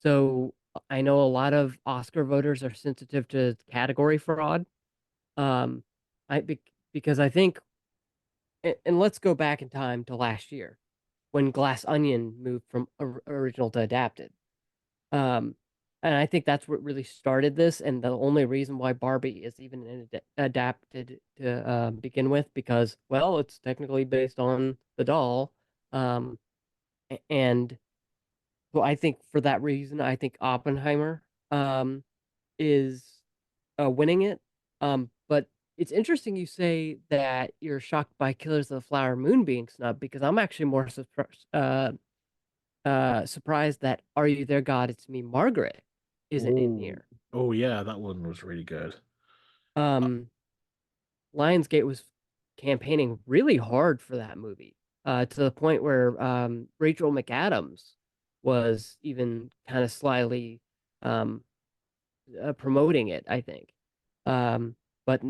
so I know a lot of Oscar voters are sensitive to category fraud. Um, because I think, and let's go back in time to last year when Glass Onion moved from original to adapted. Um, and I think that's what really started this, and the only reason why Barbie is even adapted to begin with, because well, it's technically based on the doll, um, and so I think for that reason, I think Oppenheimer is winning it. But it's interesting you say that you're shocked by Killers of the Flower Moon being snubbed because I'm actually more surprised that Are You There, God? It's Me, Margaret isn't in oh, here. oh yeah, that one was really good. Um, Lionsgate was campaigning really hard for that movie, to the point where Rachel McAdams was even kind of slyly um, promoting it, I think. Um, but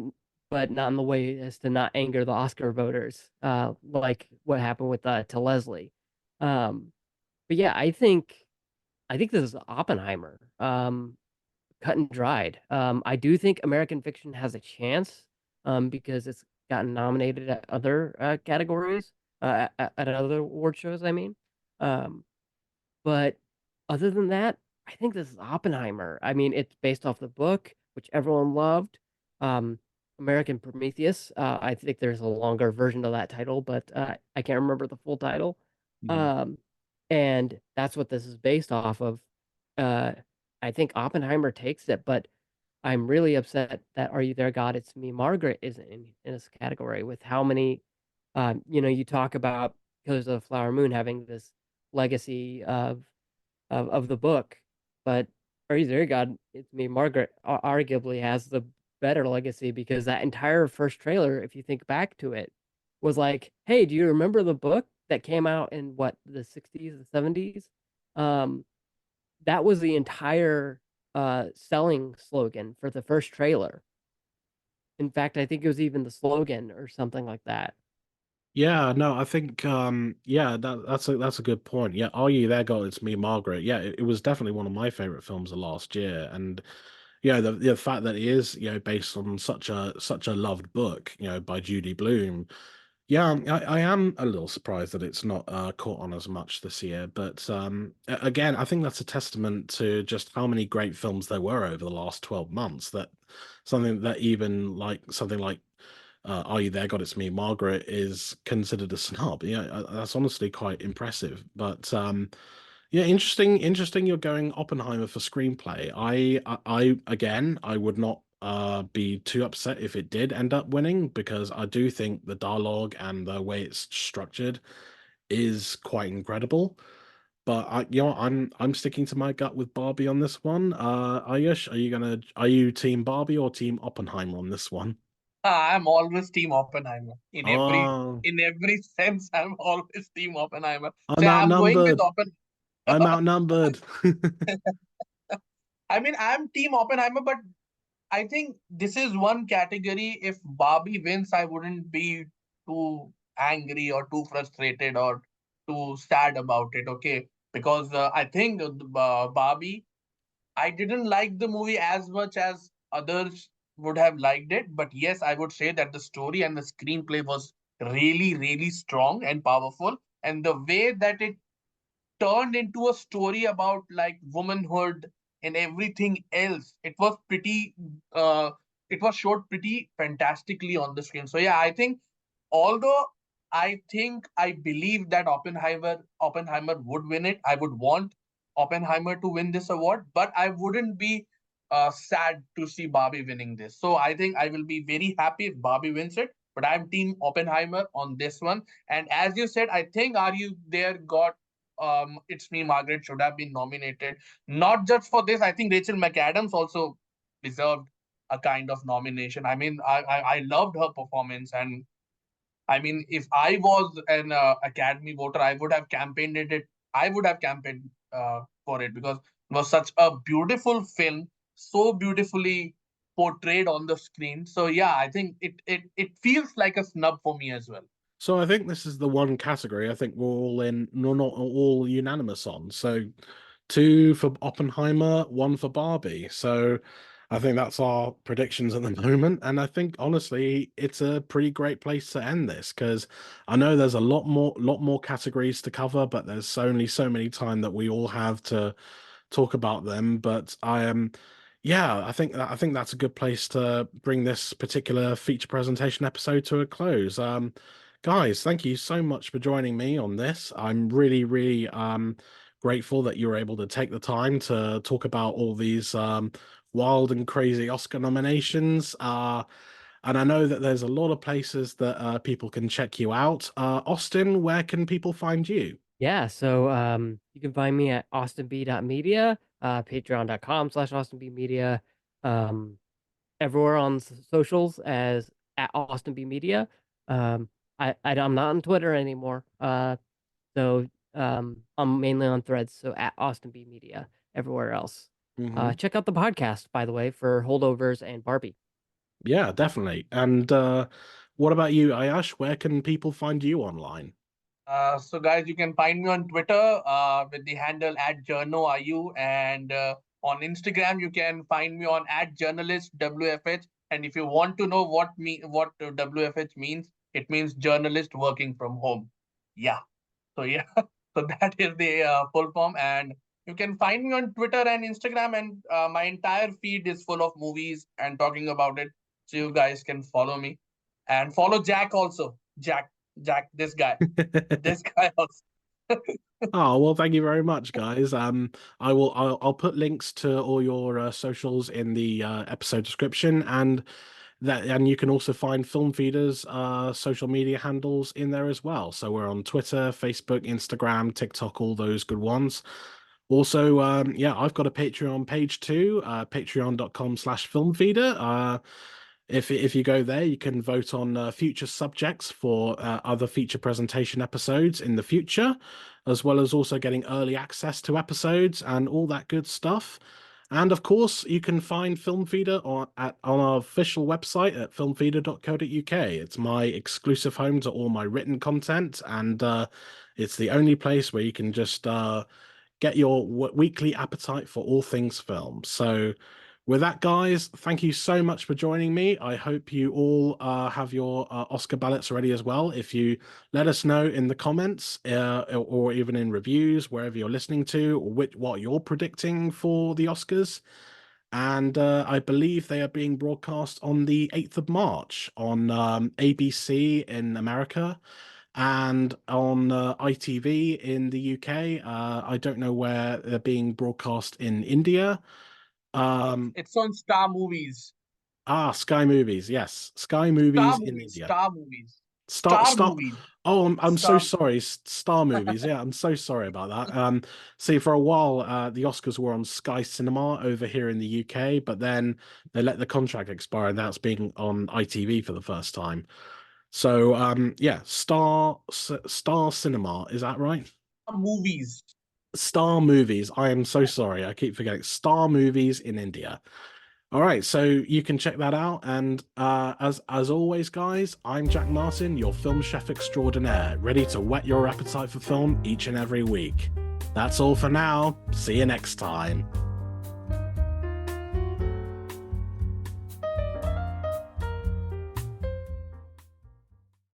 but not in the way as to not anger the Oscar voters, like what happened with to Leslie. Um, but yeah, I think this is Oppenheimer, cut and dried. I do think American Fiction has a chance, because it's gotten nominated at other categories, at other award shows. I mean, um, but other than that, I think this is Oppenheimer. I mean, it's based off the book, which everyone loved. Um, American Prometheus. I think there's a longer version of that title, but I can't remember the full title. Mhm. Um, and that's what this is based off of. Uh, I think Oppenheimer takes it, but I'm really upset that Are You There, God? It's Me, Margaret isn't in this category with how many, you talk about Killers of the Flower Moon having this legacy of the book, but Are You There, God? It's Me, Margaret arguably has the better legacy because that entire first trailer, if you think back to it, was like, hey, do you remember the book that came out in what, the 60s, the 70s? Um, that was the entire selling slogan for the first trailer. In fact, I think it was even the slogan or something like that. Yeah, no, I think yeah, that's a good point. Yeah, Are You There, God? It's Me, Margaret. Yeah, it was definitely one of my favorite films of last year. And the fact that it is, based on such a loved book, by Judy Blume. Yeah, I am a little surprised that it's not caught on as much this year. But again, I think that's a testament to just how many great films there were over the last 12 months, that something like Are You There, God? It's Me, Margaret is considered a snub. Yeah, that's honestly quite impressive. But yeah, interesting. You're going Oppenheimer for screenplay. Again, I would not be too upset if it did end up winning, because I do think the dialogue and the way it's structured is quite incredible. But I'm sticking to my gut with Barbie on this one. Ayush, are you team Barbie or team Oppenheimer on this one? I'm always Team Oppenheimer Oh, in every sense. I'm always Team Oppenheimer. I'm So I'm going with outnumbered. Oppen. I'm outnumbered. I mean, I'm Team Oppenheimer, but I think this is one category. If Barbie wins, I wouldn't be too angry or too frustrated or too sad about it. Okay, because I think Barbie, I didn't like the movie as much as others would have liked it. But yes, I would say that the story and the screenplay was really, really strong and powerful. And the way that it turned into a story about like womanhood and everything else, it was pretty. It was showed pretty fantastically on the screen. So yeah, I think, although I believe that Oppenheimer would win it. I would want Oppenheimer to win this award, but I wouldn't be sad to see Barbie winning this. So I think I will be very happy if Barbie wins it. But I'm team Oppenheimer on this one. And as you said, I think Are You There got It's Me Margaret should have been nominated. Not just for this, I think Rachel McAdams also deserved a kind of nomination. I mean, I loved her performance, and I mean, if I was an Academy voter, I would have campaigned it. I would have campaigned for it, because it was such a beautiful film, so beautifully portrayed on the screen. So yeah, I think it feels like a snub for me as well. So I think this is the one category I think we're all in, no, not all unanimous on. So two for Oppenheimer, one for Barbie. So I think that's our predictions at the moment. And I think honestly, it's a pretty great place to end this, because I know there's a lot more categories to cover, but there's only so many time that we all have to talk about them. But I am, yeah, I think that's a good place to bring this particular feature presentation episode to a close. Guys, thank you so much for joining me on this. I'm really grateful that you were able to take the time to talk about all these wild and crazy Oscar nominations. And I know that there's a lot of places that people can check you out. Austin, where can people find you? Yeah, so you can find me at austinb.media, patreon.com/austinbmedia, um, everywhere on socials as at austinbmedia. I'm not on Twitter anymore, so I'm mainly on Threads, so at austinbmedia everywhere else. Mhm. Check out the podcast, by the way, for Holdovers and Barbie. Yeah, definitely. And what about you, Ayash? Where can people find you online? So guys, you can find me on Twitter with the handle @journoayu, and on Instagram you can find me on @journalistwfh. And if you want to know what WFH means, it means journalist working from home. Yeah. So yeah, so that is the full form, and you can find me on Twitter and Instagram, and my entire feed is full of movies and talking about it. So you guys can follow me, and follow Jack also. Jack, this guy also. Oh, well, thank you very much, guys. I'll put links to all your socials in the episode description, and you can also find Film Feeder's social media handles in there as well. So we're on Twitter, Facebook, Instagram, TikTok, all those good ones. Also, yeah, I've got a Patreon page too, patreon.com/filmfeeder. If you go there, you can vote on future subjects for other feature presentation episodes in the future, as well as also getting early access to episodes and all that good stuff. And of course, you can find Film Feeder on our official website at filmfeeder.co.uk. It's my exclusive home to all my written content, and it's the only place where you can just get your weekly appetite for all things film. So with that, guys, thank you so much for joining me. I hope you all have your Oscar ballots ready as well. If you let us know in the comments or even in reviews, wherever you're listening to, or what you're predicting for the Oscars. And I believe they are being broadcast on the 8th of March on ABC in America and on ITV in the UK. I don't know where they're being broadcast in India. It's on Star Movies. Sky Movies. Yes, Sky Movies in India. Star Movies, Star. Star Movies, Oh, I'm so Star. sorry. Star Movies. Yeah, I'm so sorry about that. See, for a while, the Oscars were on Sky Cinema over here in the UK, but then they let the contract expire, and now it's being on ITV for the first time. So, yeah, Star Cinema. Is that right? Movies. Star Movies. I am so sorry. I keep forgetting. Star Movies in India. All right, so you can check that out. And as always, guys, I'm Jack Martin, your film chef extraordinaire, ready to whet your appetite for film each and every week. That's all for now. See you next time.